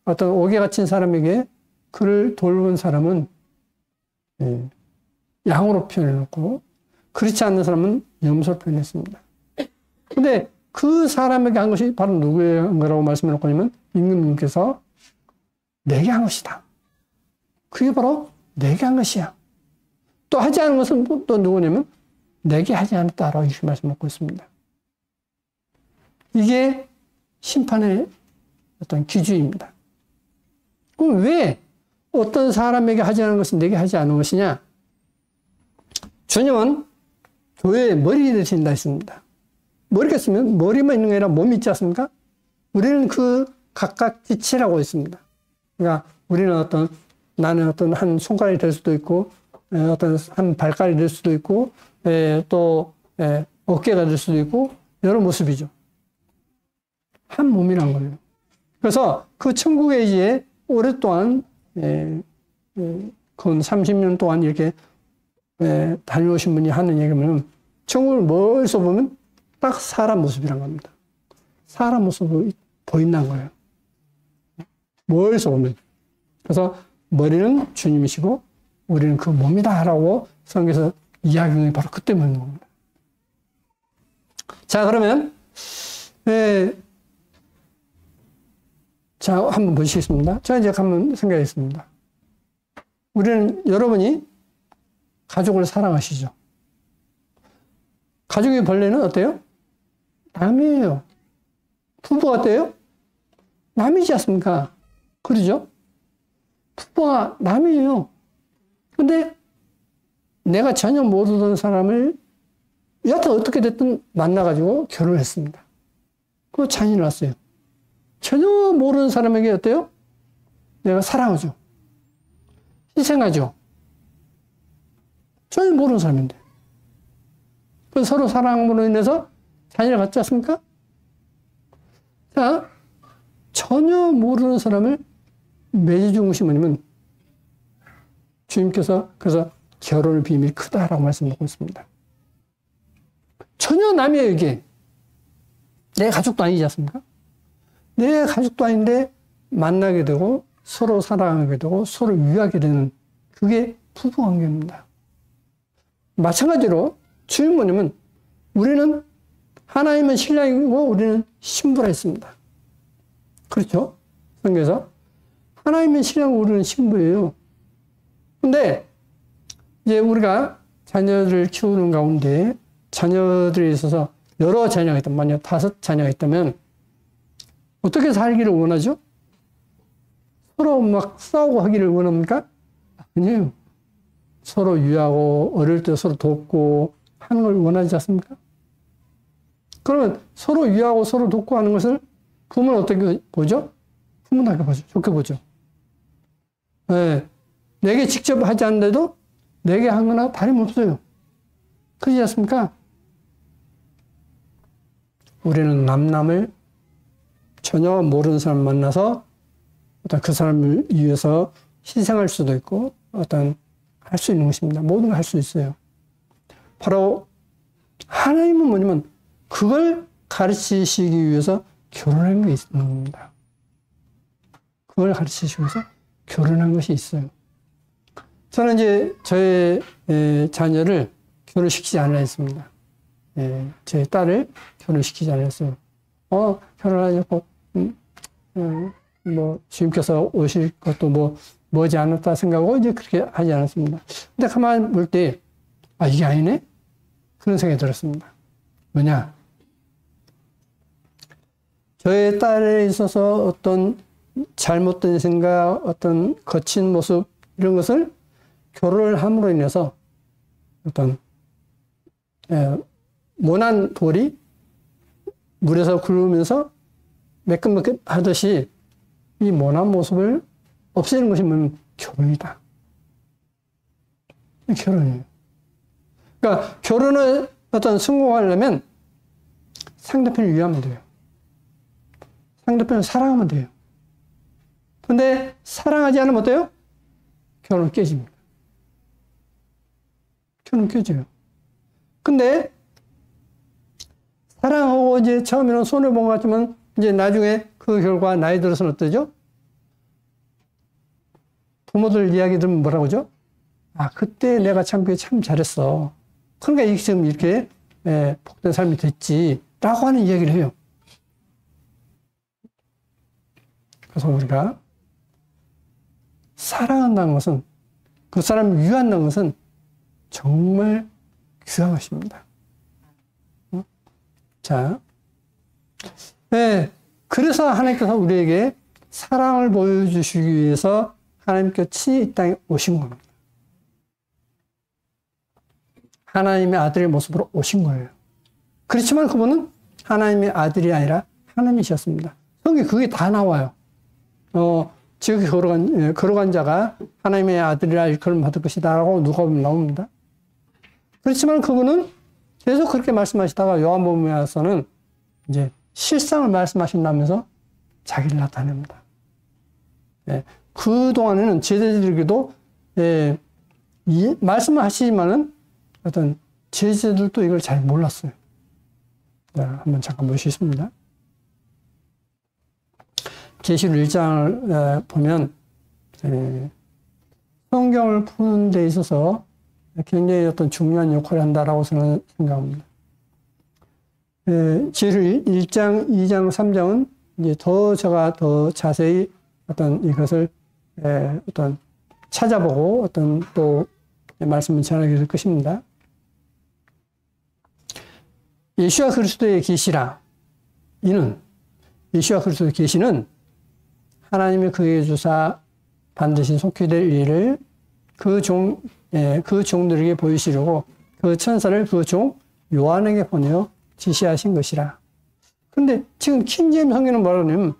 어떤 옥에 갇힌 사람에게 그를 돌본 사람은 양으로 표현해놓고 그렇지 않는 사람은 염소로 표현했습니다. 근데 그 사람에게 한 것이 바로 누구의 한 거라고 말씀해놓고 하냐면 임금님께서 내게 한 것이다. 그게 바로 내게 한 것이야. 또 하지 않은 것은 또 누구냐면 내게 하지 않았다라고 이렇게 말씀하고 있습니다. 이게 심판의 어떤 기준입니다. 그럼 왜 어떤 사람에게 하지 않은 것은 내게 하지 않은 것이냐? 주님은 교회의 머리 되신다 했습니다. 머리가 있으면 머리만 있는 게 아니라 몸이 있지 않습니까? 우리는 그 각각 지체라고 있습니다. 그러니까 우리는 나는 어떤 한 손가락이 될 수도 있고, 어떤 한 발가락이 될 수도 있고, 또 어깨가 될 수도 있고, 여러 모습이죠. 한 몸이란 거예요. 그래서 그 천국에 이제 오랫동안, 건 30년 동안 이렇게 다녀오신 분이 하는 얘기면, 천국을 멀리서 보면 딱 사람 모습이란 겁니다. 사람 모습이 보인다는 거예요. 멀리서 보면. 그래서 머리는 주님이시고 우리는 그 몸이다라고 성경에서 이야기는 바로 그때 묻는 겁니다. 자, 그러면 자, 한번 보시겠습니다. 제가 이제 한번 생각했습니다. 우리는 여러분이 가족을 사랑하시죠? 가족의 벌레는 어때요? 남이에요. 부부가 어때요? 남이지 않습니까? 그러죠? 부부가 남이에요. 근데 내가 전혀 모르던 사람을 여하튼 어떻게 됐든 만나가지고 결혼을 했습니다. 그 자녀를 낳았어요. 전혀 모르는 사람에게 어때요? 내가 사랑하죠. 희생하죠. 전혀 모르는 사람인데. 그 서로 사랑으로 인해서 자녀를 갖지 않습니까? 자, 전혀 모르는 사람을 맺어준 것이 뭐냐면 주님께서 그래서 결혼의 비밀이 크다라고 말씀하고 있습니다. 전혀 남이에요, 이게. 내 가족도 아니지 않습니까? 내 가족도 아닌데 만나게 되고 서로 사랑하게 되고 서로 위하게 되는 그게 부부관계입니다. 마찬가지로 주님 뭐냐면 우리는 하나님은 신랑이고 우리는 신부라 했습니다. 그렇죠? 성경에서 하나님은 신랑이고 우리는 신부예요. 근데 이제 우리가 자녀를 키우는 가운데 자녀들이 있어서 여러 자녀가 있다면, 만약 5 자녀가 있다면 어떻게 살기를 원하죠? 서로 막 싸우고 하기를 원합니까? 아니에요. 서로 유하고 어릴 때 서로 돕고 하는 걸 원하지 않습니까? 그러면 서로 유하고 서로 돕고 하는 것을 부모는 어떻게 보죠? 훈훈하게 보죠. 좋게 보죠. 네. 내게 직접 하지 않는데도 내게 한 거나 다름없어요. 그렇지 않습니까? 우리는 남을 전혀 모르는 사람 만나서 어떤 그 사람을 위해서 희생할 수도 있고 어떤 할 수 있는 것입니다. 모든 걸 할 수 있어요. 바로 하나님은 뭐냐면 그걸 가르치시기 위해서 결혼한 게 있는 겁니다. 그걸 가르치시기 위해서 결혼한 것이 있어요. 저는 이제 저의 자녀를 결혼시키지 않으려 했습니다. 제 딸을 결혼시키지 않으려 했어요. 결혼하려고 뭐 주님께서 오실 것도 머지 않았다 생각하고 이제 그렇게 하지 않았습니다. 근데 가만히 볼 때 이게 아니네? 그런 생각이 들었습니다. 뭐냐? 저의 딸에 있어서 어떤 잘못된 생각, 어떤 거친 모습 이런 것을 결혼을 함으로 인해서 어떤 모난 돌이 물에서 굴르면서 매끈매끈 하듯이 이 모난 모습을 없애는 것이 뭐냐면 결혼이다. 결혼이에요. 그러니까 결혼을 어떤 성공하려면 상대편을 위하면 돼요. 상대편을 사랑하면 돼요. 근데 사랑하지 않으면 어때요? 결혼 깨집니다. 결혼 깨져요. 근데 사랑하고 이제 처음에는 손해본 것 같지만 이제 나중에 그 결과 나이 들어서는 어떠죠? 부모들 이야기 들으면 뭐라고 하죠? 아, 그때 내가 참 잘했어. 그러니까 지금 이렇게 복된 삶이 됐지. 라고 하는 이야기를 해요. 그래서 우리가 사랑한다는 것은, 그 사람을 위한다는 것은 정말 귀한 것입니다. 자, 그래서 하나님께서 우리에게 사랑을 보여주시기 위해서 하나님께서 이 땅에 오신 겁니다. 하나님의 아들의 모습으로 오신 거예요. 그렇지만 그분은 하나님의 아들이 아니라 하나님이셨습니다. 성경에 그게 다 나와요. 지극히 거룩한 자가 하나님의 아들이라 일컬음 받을 것이다 라고 누가 보면 나옵니다. 그렇지만 그분은 계속 그렇게 말씀하시다가 요한복음에 와서는 이제 실상을 말씀하신다면서 자기를 나타냅니다. 그동안에는 제자들에게도 말씀을 하시지만은 어떤 제자들도 이걸 잘 몰랐어요. 자, 한번 잠깐 보시겠습니다. 계시록 1장을 보면 성경을 푸는 데 있어서 굉장히 어떤 중요한 역할을 한다라고 저는 생각합니다. 계시록 1장, 2장, 3장은 이제 제가 더 자세히 어떤 이것을 어떤 찾아보고 어떤 또 말씀을 전하게 될 것입니다. 예수와 그리스도의 계시라. 이는 예수와 그리스도의 계시는 하나님이 그에게 주사 반드시 속히 될 일을 그 종들에게 보이시려고 그 천사를 그 종 요한에게 보내어 지시하신 것이라. 근데 지금 킹제임스 성경은 뭐라고 하냐면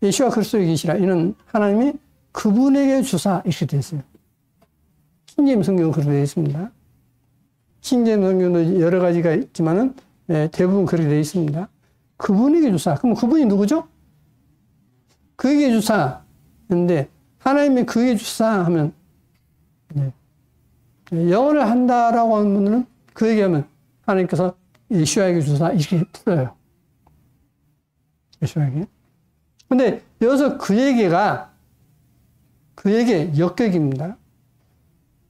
예수와 그리스도의 계시라. 이는 하나님이 그분에게 주사 이렇게 되어 있어요. 킹제임스 성경은 그렇게 되어 있습니다. 킹제임스 성경도 여러 가지가 있지만은 대부분 그렇게 되어 있습니다. 그분에게 주사. 그럼 그분이 누구죠? 그에게 주사. 근데 하나님이 그에게 주사 하면 영어를 한다라고 하는 분들은 그에게 하면 하나님께서 예수에게 주사 이렇게 풀어요. 예수에게. 근데 여기서 그에게가 그에게 역격입니다.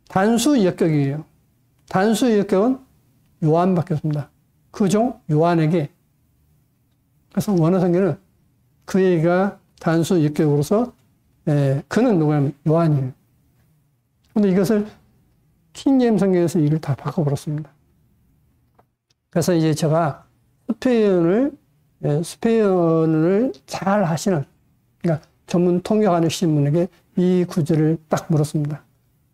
단수 역격이에요. 단수 역격은 요한밖에 없습니다. 그 종 요한에게. 그래서 원어 성경은 그에게가 단수 역격으로서 그는 누구냐면 요한이에요. 근데 이것을 킹제임스 성경에서 이걸 다 바꿔버렸습니다. 그래서 이제 제가 스페인어를 잘 하시는, 그러니까 전문 통역하시는 분에게 이 구절을 딱 물었습니다.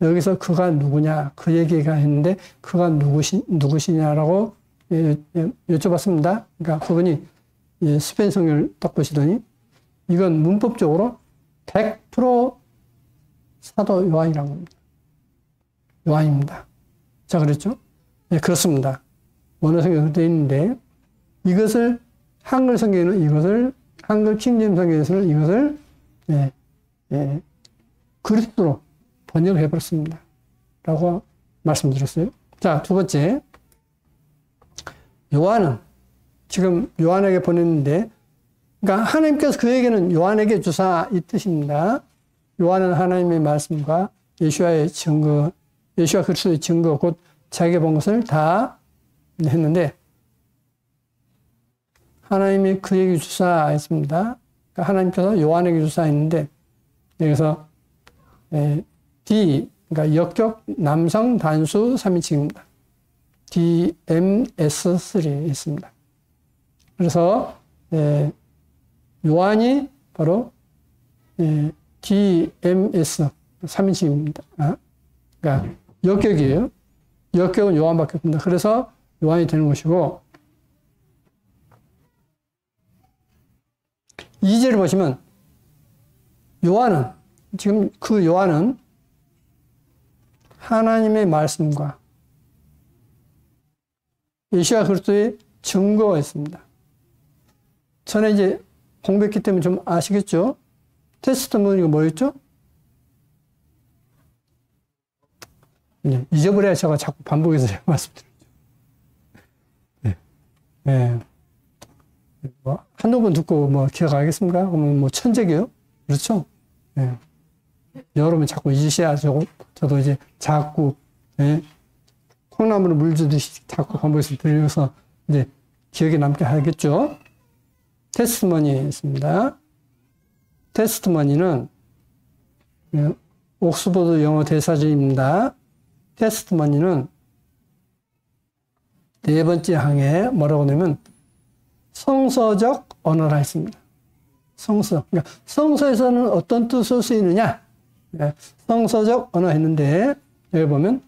여기서 그가 누구냐, 그 얘기가 했는데 그가 누구시냐라고 여쭤봤습니다. 그러니까 그분이 스페인 성경을 딱 보시더니 이건 문법적으로 100% 사도 요한이라고 합니다. 요한입니다. 자, 그랬죠? 네, 그렇습니다. 원어 성경에 되어 있는데 이것을 한글 성경에는 이것을 한글 킹제임스 성경에서는 이것을 그리스도로 번역을 해버렸습니다. 라고 말씀드렸어요. 자, 두 번째. 요한은 지금 요한에게 보냈는데, 그러니까 하나님께서 그에게는 요한에게 주사 이 뜻입니다. 요한은 하나님의 말씀과 예수와의 증거, 예수와 그리스도의 증거, 곧 자기가 본 것을 다 했는데, 하나님이 그에게 주사했습니다. 그러니까 하나님께서 요한에게 주사했는데, 여기서 그러니까 역격 남성 단수 3인칭입니다. DMS3 있습니다. 그래서 요한이 바로 DMS 3인칭입니다. 그러니까 역격이에요. 역격은 요한밖에 없습니다. 그래서 요한이 되는 것이고, 2절을 보시면 요한은 지금 그 요한은 하나님의 말씀과 예수와 그리스도의 증거가 있습니다. 전에 이제 공부했기 때문에 좀 아시겠죠? 테스트머니가 뭐였죠? 잊어버려야 제가 자꾸 반복해서 제가 말씀드리죠. 뭐 한두 번 듣고 뭐 기억하겠습니까? 그러면 뭐 천재게요? 그렇죠? 여러분 자꾸 잊으셔야 저도 이제 자꾸, 예, 콩나물을 물 주듯이 자꾸 반복해서 들려서 이제 기억에 남게 하겠죠. 테스트머니 있습니다. 테스트머니는 옥스퍼드 영어 대사전입니다. 테스트머니는 네 번째 항에 뭐라고 하냐면 성서적 언어라 했습니다. 성서. 그러니까 성서에서는 어떤 뜻으로 쓰이느냐? 네, 성서적 언어 했는데 여기 보면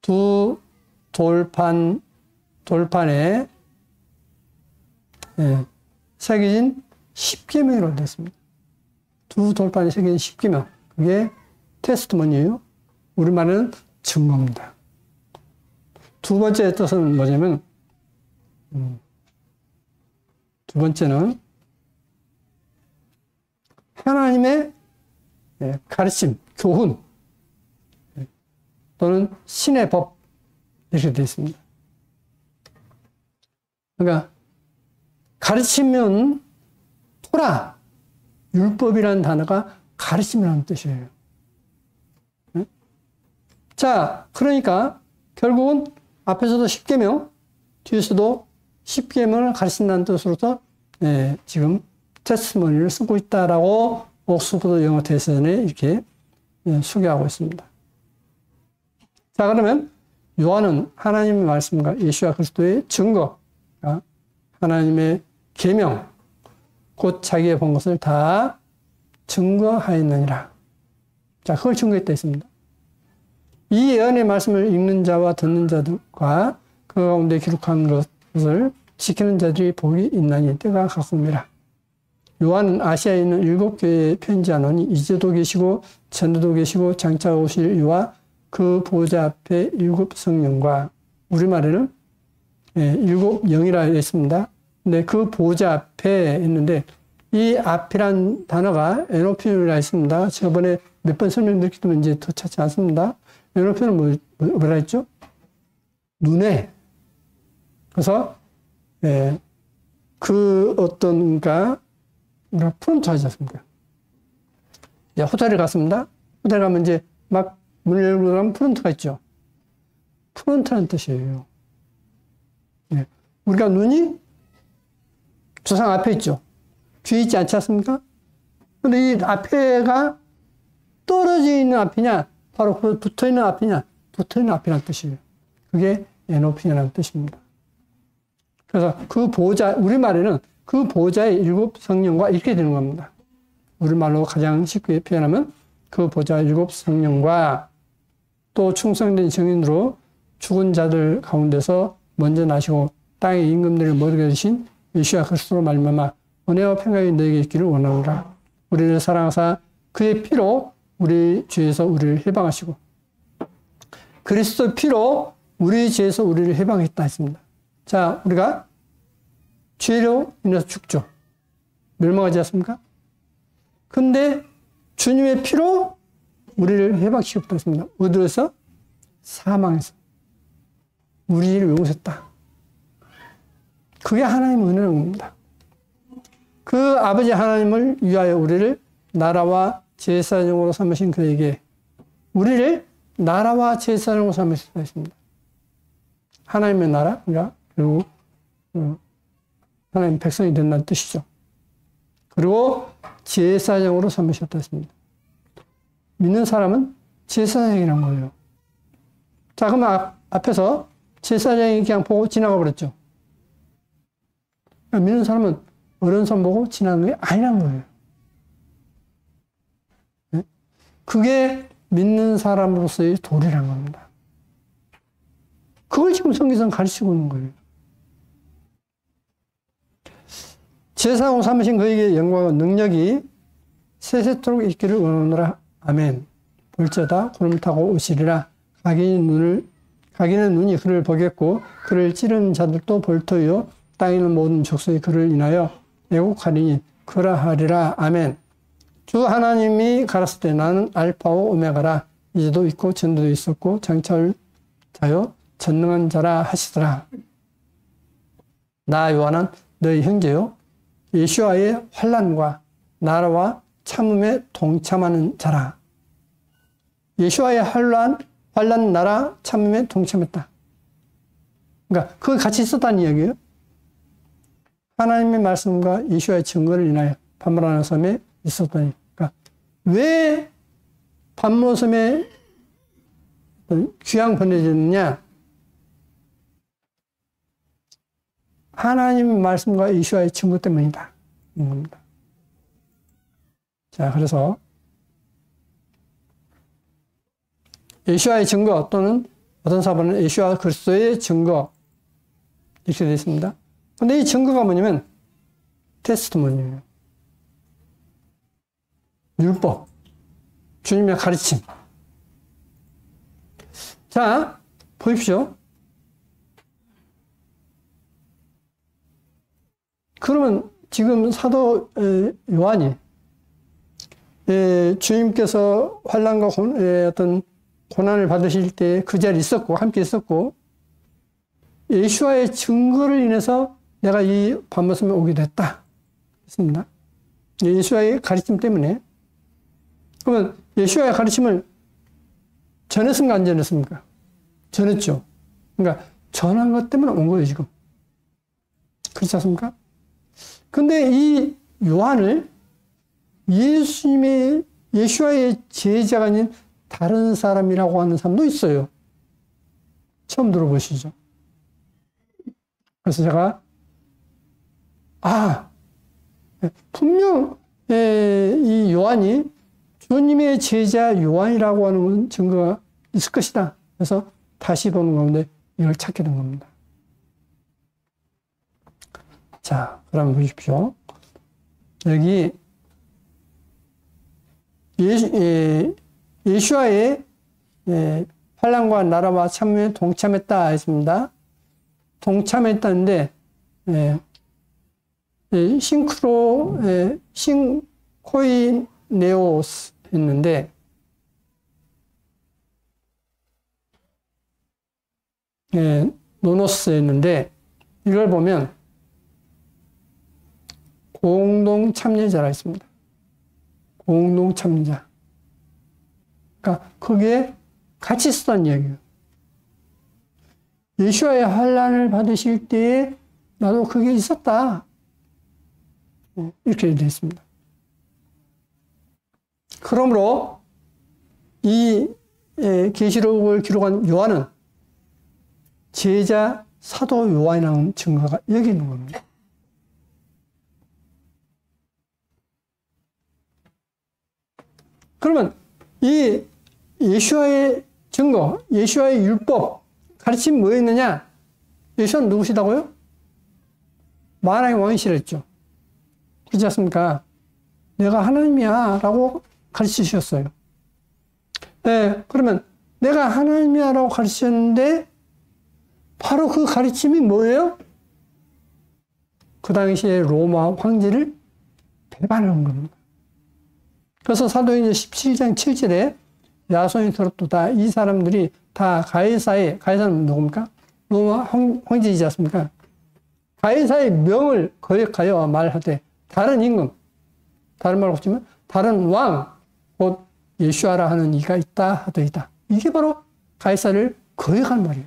두 돌판에 새겨진 10계명이라고 되어 있습니다. 두 돌판에 새겨진 10계명. 그게 테스트머니예요. 우리말은 증거입니다. 두 번째 뜻은 뭐냐면 두 번째는 하나님의 가르침, 교훈 또는 신의 법 이렇게 되어 있습니다. 그러니까 가르치면 토라, 율법이라는 단어가 가르침이라는 뜻이에요. 자, 그러니까 결국은 앞에서도 10계명, 뒤에서도 10계명을 가르친다는 뜻으로서 지금 테스트머니를 쓰고 있다라고 옥스퍼드 영어 대사전에 이렇게 소개하고 있습니다. 자, 그러면 요한은 하나님의 말씀과 예수와 그리스도의 증거, 하나님의 계명, 곧 자기의 본 것을 다 증거하였느니라. 자, 그걸 증거했다 했습니다. 이 예언의 말씀을 읽는 자와 듣는 자들과 그 가운데 기록한 것을 지키는 자들이 복이 있나니 때가 가까움이라. 요한은 아시아에 있는 7교회에 편지하노니 이제도 계시고 전에도 계시고 장차 오실 이와 그 보좌 앞에 7 성령과, 우리말에는 7 영이라 했습니다. 근데 그 보좌 앞에 있는데 이 앞이란 단어가 에노피온이라 했습니다. 저번에 몇 번 설명드렸기 때문에 이제 더 찾지 않습니다. 에노피온은 뭐라 했죠? 눈에. 그래서 그 어떤가 우리가 프론트 하지 않습니까? 호텔에 갔습니다. 호텔 가면 이제 막 문을 열고 들어가면 프론트가 있죠. 프론트라는 뜻이에요. 우리가 눈이 주상 앞에 있죠. 뒤에 있지 않지 않습니까? 근데 이 앞에가 떨어져 있는 앞이냐, 바로 그 붙어 있는 앞이냐, 붙어 있는 앞이라는 뜻이에요. 그게 에노피라는 뜻입니다. 그래서 그 보좌, 우리말에는 그 보좌의 7 성령과 이렇게 되는 겁니다. 우리말로 가장 쉽게 표현하면 그 보좌의 7 성령과 또 충성된 증인으로 죽은 자들 가운데서 먼저 나시고 땅의 임금들을 모르게 되신 예수와 그리스도로 말미암아 은혜와 평강이 너에게 있기를 원하노라. 우리를 사랑하사 그의 피로 우리 죄에서 우리를 해방하시고, 그리스도 피로 우리 죄에서 우리를 해방했다 했습니다. 자, 우리가 죄로 인해서 죽죠. 멸망하지 않습니까? 근데 주님의 피로 우리를 해방시켰다 했습니다. 어디에서? 사망에서. 우리를 용서했다. 그게 하나님의 은혜라는 겁니다. 그 아버지 하나님을 위하여 우리를 나라와 제사장으로 삼으신 그에게 우리를 나라와 제사장으로 삼으셨다 했습니다. 하나님의 나라, 그러니까 결국 하나님 백성이 된다는 뜻이죠. 그리고 제사장으로 삼으셨다 했습니다. 믿는 사람은 제사장이란 거예요. 자, 그러면 앞에서 제사장이 그냥 보고 지나가 버렸죠. 그러니까 믿는 사람은 어른손 보고 지나가는 게 아니란 거예요. 네? 그게 믿는 사람으로서의 도리란 겁니다. 그걸 지금 성경에서는 가르치고 있는 거예요. 제사장으로 삼으신 그에게 영광과 능력이 세세토록 있기를 원하노라. 아멘. 볼지어다 구름 타고 오시리라. 가기는 눈이 그를 보겠고 그를 찌르는 자들도 볼터요 땅에 있는 모든 족속이 그를 인하여 애곡하리니 그러하리라. 아멘. 주 하나님이 가라사대 때 나는 알파오 오메가라. 이제도 있고 전에도 있었고 장차 올 자요 전능한 자라 하시더라. 나 요한은 너희 형제요 예수와의 환난과 나라와 참음에 동참하는 자라. 예수와의 환난 나라 참음에 동참했다. 그러니까 그거 같이 있었다는 이야기예요. 하나님의 말씀과 예수와의 증거를 인하여 반모라는 섬에 있었다니. 그러니까 왜 반모 섬에 귀양 보내졌느냐? 하나님의 말씀과 예수와의 증거 때문이다. 이런 겁니다. 자, 그래서 예수와의 증거 또는 어떤 사본은 예수와 그리스도의 증거 이렇게 되어 있습니다. 근데 이 증거가 뭐냐면 테스트모니예요. 율법, 주님의 가르침. 자, 보십시오. 그러면 지금 사도 요한이 주님께서 환난과 어떤 고난을 받으실 때 그 자리에 있었고 함께 있었고 예수와의 증거를 인해서 내가 이 반모섬에 오게 됐다 했습니다. 예수와의 가르침 때문에. 그러면 예수와의 가르침을 전했습니까 안 전했습니까? 전했죠. 그러니까 전한 것 때문에 온 거예요 지금. 그렇지 않습니까? 근데 이 요한을 예수와의 제자가 아닌 다른 사람이라고 하는 사람도 있어요. 처음 들어보시죠? 그래서 제가 분명 이 요한이 주님의 제자 요한이라고 하는 증거가 있을 것이다. 그래서 다시 보는 가운데 이걸 찾게 된 겁니다. 자, 그럼 보십시오. 여기 예수와의 환난과 나라와 참음에 동참했다 했습니다. 동참했다는데 신코이네오스 했는데 노노스 했는데 이걸 보면 공동 참여자라 했습니다. 공동 참여자. 그러니까 거기에 같이 있었다는 이야기예요. 예수와의 환난을 받으실 때에 나도 그게 있었다. 이렇게 되어 있습니다. 그러므로 이 계시록을 기록한 요한은 제자 사도 요한이라는 증거가 여기 있는 겁니다. 그러면 이 예수와의 증거, 예수와의 율법, 가르침이 뭐였느냐? 예수는 누구시다고요? 만왕의 왕이시랬죠. 그렇지 않습니까? 내가 하나님이야 라고 가르치셨어요. 그러면 내가 하나님이야 라고 가르치셨는데 바로 그 가르침이 뭐예요? 그 당시에 로마 황제를 배반하는 겁니다. 그래서 사도행전 17장 7절에 야손이 들었도다. 이 사람들이 다 가이사는 누굽니까? 로마 황제이지 않습니까? 가이사의 명을 거역하여 말하되 다른 임금, 다른 말로 치면 다른 왕, 곧 예수아라 하는 이가 있다 하더이다. 이게 바로 가이사를 거역한 말이에요.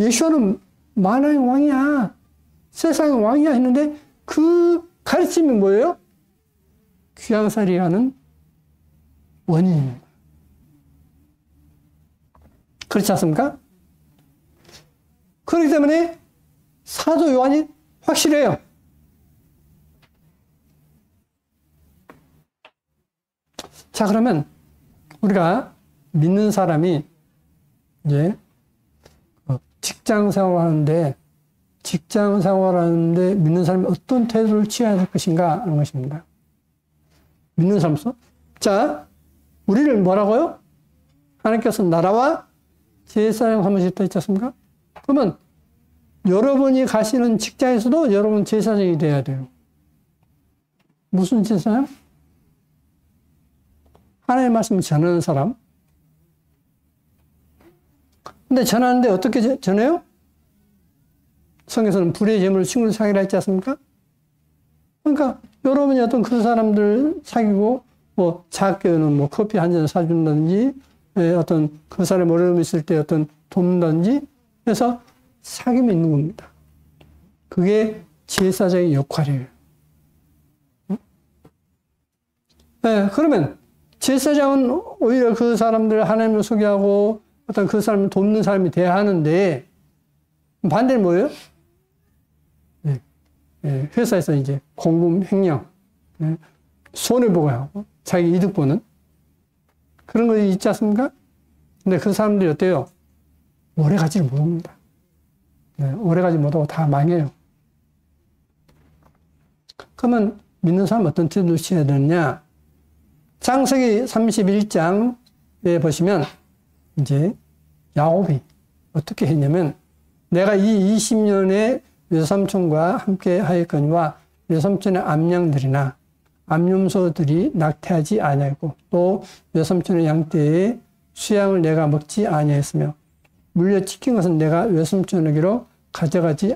예수아는 만왕의 왕이야. 세상의 왕이야 했는데 그 가르침이 뭐예요? 귀양살이라는 원인입니다. 그렇지 않습니까? 그렇기 때문에 사도 요한이 확실해요. 자, 그러면 우리가 믿는 사람이 이제 직장 생활하는데 믿는 사람이 어떤 태도를 취해야 될 것인가 하는 것입니다. 믿는 사람으로서. 자, 우리를 뭐라고요? 하나님께서 나라와 제사장 삼으셨다 했지 않습니까? 그러면 여러분이 가시는 직장에서도 여러분 제사장이 돼야 돼요. 무슨 제사장? 하나님의 말씀을 전하는 사람. 근데 전하는데 어떻게 전해요? 성경에서는 불의 제물을 친구로 사기라 했지 않습니까? 그러니까 여러분이 어떤 그 사람들 사귀고, 뭐, 작게는 뭐, 커피 한 잔 사준다든지, 어떤 그 사람이 어려움이 있을 때 어떤 돕는다든지 해서 사귐이 있는 겁니다. 그게 제사장의 역할이에요. 네, 그러면 제사장은 오히려 그 사람들 하나님을 소개하고 어떤 그 사람을 돕는 사람이 돼야 하는데, 반대는 뭐예요? 회사에서 이제 공금 횡령, 손해보고 자기 이득 보는 그런 거 있지 않습니까? 근데 그 사람들이 어때요? 오래 가지를 못합니다. 오래 가지 못하고 다 망해요. 그러면 믿는 사람 어떤 태도를 취해야 되느냐? 창세기 31장에 보시면 이제 야곱이 어떻게 했냐면, 내가 이 20년의 외삼촌과 함께 하였거니와 외삼촌의 암양들이나 암염소들이 낙태하지 아니하고 또 외삼촌의 양떼의 수양을 내가 먹지 아니하였으며 물려 찍힌 것은 내가 외삼촌에게로 가져가지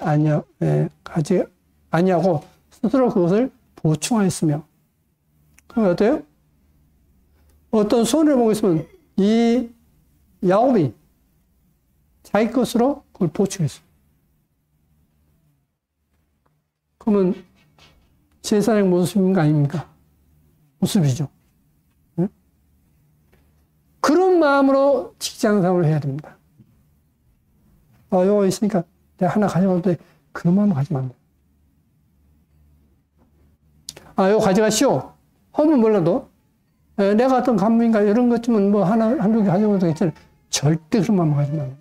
아니하고 스스로 그것을 보충하였으며. 그럼 어때요? 어떤 손을 보고 있으면 이 야곱이 자기 것으로 그걸 보충했어요. 그러면 제사장 모습인가 아닙니까? 모습이죠. 응? 그런 마음으로 직장생활을 해야 됩니다. 이거 있으니까 내가 하나 가져갈 때 그런 마음을 가지면 안 돼. 이거 가져가시오. 하면 몰라도 내가 어떤 간부인가 이런 것쯤은 뭐 한두 개 가져가도 괜찮아요. 절대 그런 마음을 가지면 안 돼.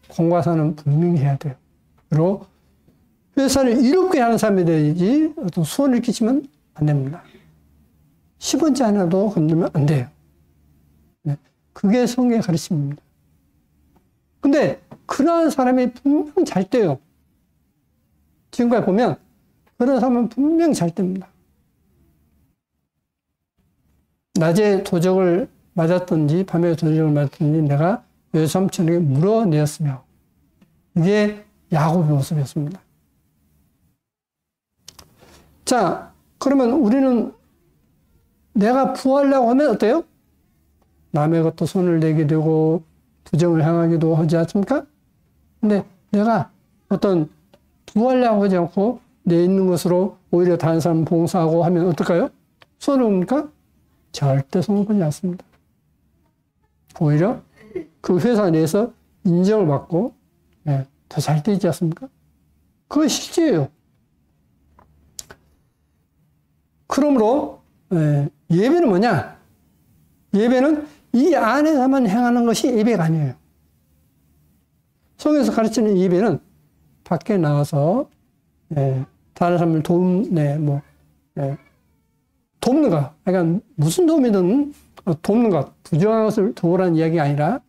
공과사는 분명히 해야 돼요. 그리고 회사를 이롭게 하는 사람이 되지 어떤 수원을 끼치면 안 됩니다. 10원째 하나도 건들면 안 돼요. 그게 성경의 가르침입니다. 근데 그러한 사람이 분명 잘 돼요. 지금까지 보면 그런 사람은 분명 잘 됩니다. 낮에 도적을 맞았든지 밤에 도적을 맞았든지 내가 외삼촌에게 물어내었으며, 이게 야곱의 모습이었습니다. 자, 그러면 우리는 내가 부하려고 하면 어때요? 남의 것도 손을 내게 되고 부정을 향하기도 하지 않습니까? 근데 내가 어떤 부하려고 하지 않고 내 있는 것으로 오히려 다른 사람 봉사하고 하면 어떨까요? 손해봅니까? 절대 손해보지 않습니다. 오히려 그 회사 내에서 인정을 받고 더 잘 되지 않습니까? 그거 실제예요. 그러므로 예배는 뭐냐? 예배는 이 안에서만 행하는 것이 예배가 아니에요. 성경에서 가르치는 예배는 밖에 나가서 다른 사람을 돕는 것. 그러니까 무슨 도움이든 돕는 것, 부정한 것을 도우라는 이야기가 아니라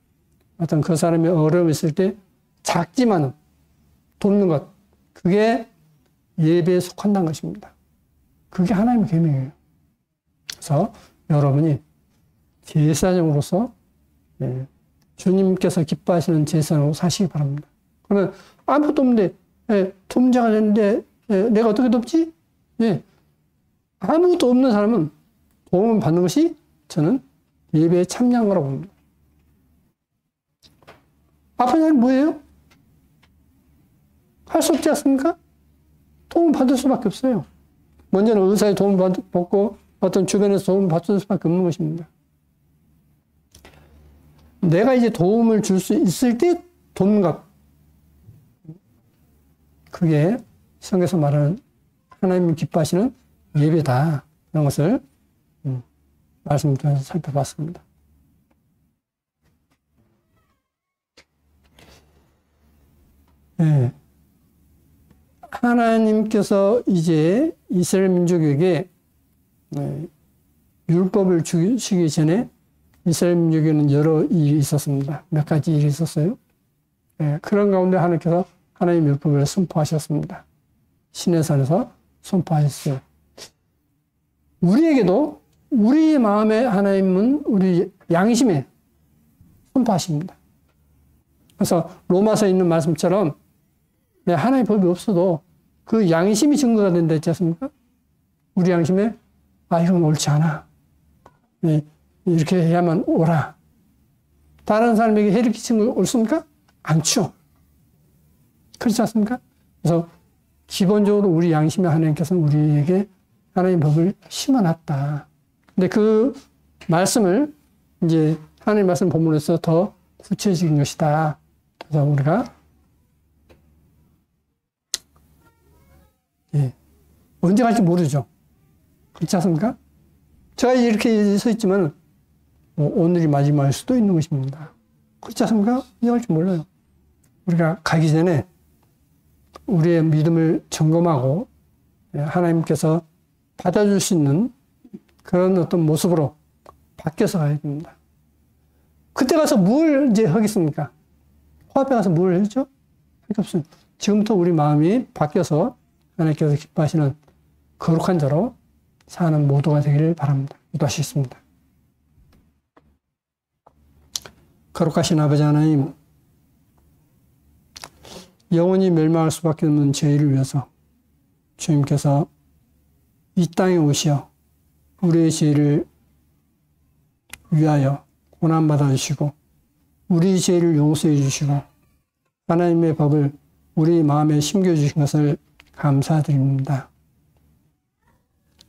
어떤 그 사람이 어려움이 있을 때 작지만 돕는 것, 그게 예배에 속한다는 것입니다. 그게 하나님의 계명이에요. 그래서 여러분이 제사장으로서 주님께서 기뻐하시는 제사장으로 사시기 바랍니다. 그러면 아무것도 없는데 돕자가 되는데 내가 어떻게 돕지? 아무것도 없는 사람은 도움을 받는 것이 저는 예배에 참여한 거라고 봅니다. 아픈 사람이 뭐예요? 할 수 없지 않습니까? 도움을 받을 수밖에 없어요. 먼저는 의사의 도움을 받고 어떤 주변에서 도움을 받을 수밖에 없는 것입니다. 내가 이제 도움을 줄 수 있을 때 돕는 것. 그게 성경에서 말하는 하나님이 기뻐하시는 예배다. 이런 것을 말씀을 통해서 살펴봤습니다. 하나님께서 이제 이스라엘 민족에게 율법을 주시기 전에 이스라엘 민족에는 여러 일이 있었습니다. 몇 가지 일이 있었어요. 그런 가운데 하나님께서 하나님 율법을 선포하셨습니다. 시내산에서 선포하셨어요. 우리에게도 우리 마음에 하나님은 우리 양심에 선포하십니다. 그래서 로마서에 있는 말씀처럼 하나님의 법이 없어도 그 양심이 증거가 된다 했지 않습니까? 우리 양심에, 아, 이건 옳지 않아. 이렇게 해야만 옳아. 다른 사람에게 해를 끼치는 거 옳습니까? 않죠. 그렇지 않습니까? 그래서 기본적으로 우리 양심에 하나님께서는 우리에게 하나님의 법을 심어놨다. 근데 그 말씀을 이제 하나님 말씀 본문에서 더 구체적인 것이다. 그래서 우리가 언제 갈지 모르죠. 그렇지 않습니까? 제가 이렇게 서 있지만 오늘이 마지막일 수도 있는 것입니다. 그렇지 않습니까? 언제 갈지 몰라요. 우리가 가기 전에 우리의 믿음을 점검하고 하나님께서 받아줄 수 있는 그런 어떤 모습으로 바뀌어서 가야 됩니다. 그때 가서 뭘 이제 하겠습니까? 코앞에 가서 뭘 하죠? 할 게 없어요. 지금부터 우리 마음이 바뀌어서 하나님께서 기뻐하시는 거룩한 자로 사는 모두가 되기를 바랍니다. 기도하시겠습니다. 거룩하신 아버지 하나님, 영원히 멸망할 수밖에 없는 죄를 위해서 주님께서 이 땅에 오시어 우리의 죄를 위하여 고난받아 주시고 우리 죄를 용서해 주시고 하나님의 법을 우리 마음에 심겨주신 것을 감사드립니다.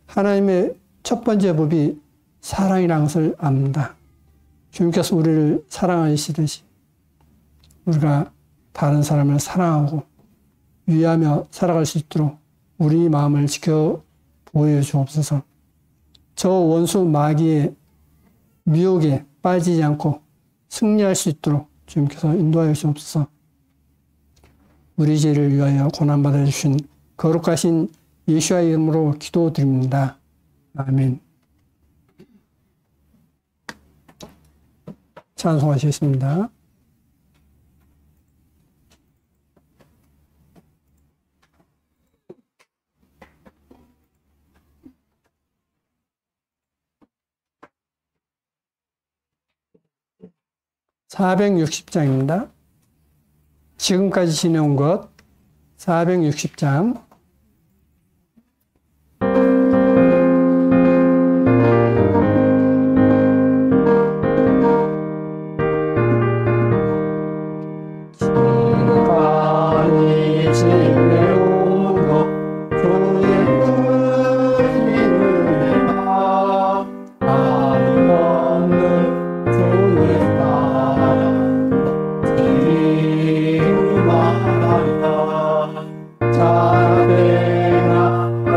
하나님의 첫 번째 법이 사랑이라는 것을 압니다. 주님께서 우리를 사랑하시듯이 우리가 다른 사람을 사랑하고 위하며 살아갈 수 있도록 우리 마음을 지켜 보여주옵소서. 저 원수 마귀의 미혹에 빠지지 않고 승리할 수 있도록 주님께서 인도하여 주옵소서. 우리 죄를 위하여 고난받아 주신 거룩하신 예수의 이름으로 기도드립니다. 아멘. 찬송하시겠습니다. (460장입니다) 지금까지 지내온 것 460장 지금까지 지내온 것 주의 은혜가 아무 없는 주의 사랑 지금 말하리라. 자배나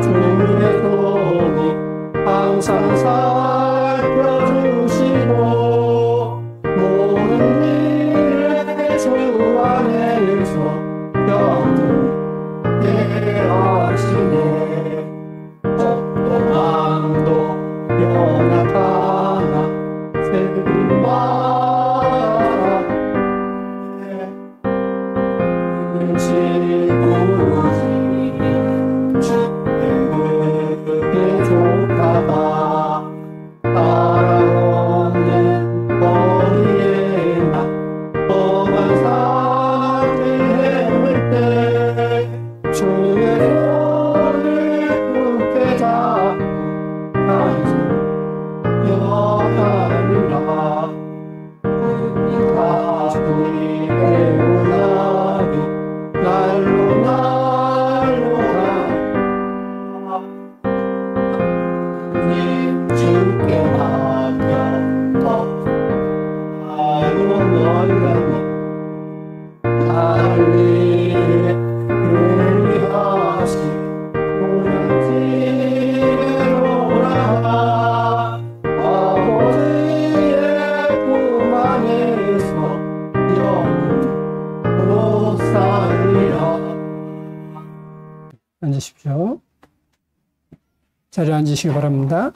주의 손이 항상 살펴주시고 모든 일에 주 안에서 영원히 하시네. 적동함도 연약하나 세금마라 주께 좋다가 따라오는 거리에 나 험한 삶이 헤맬 때 주의 손을 굳게 잡고 영하리라. 다시 배우나니 날로 날로 주께 맡겨 아이고 너희가 달리 그리하시 오른지로라. 아버지의 품 안에서 영원히 살리라. 앉으십시오. 자리에 앉으시기 바랍니다.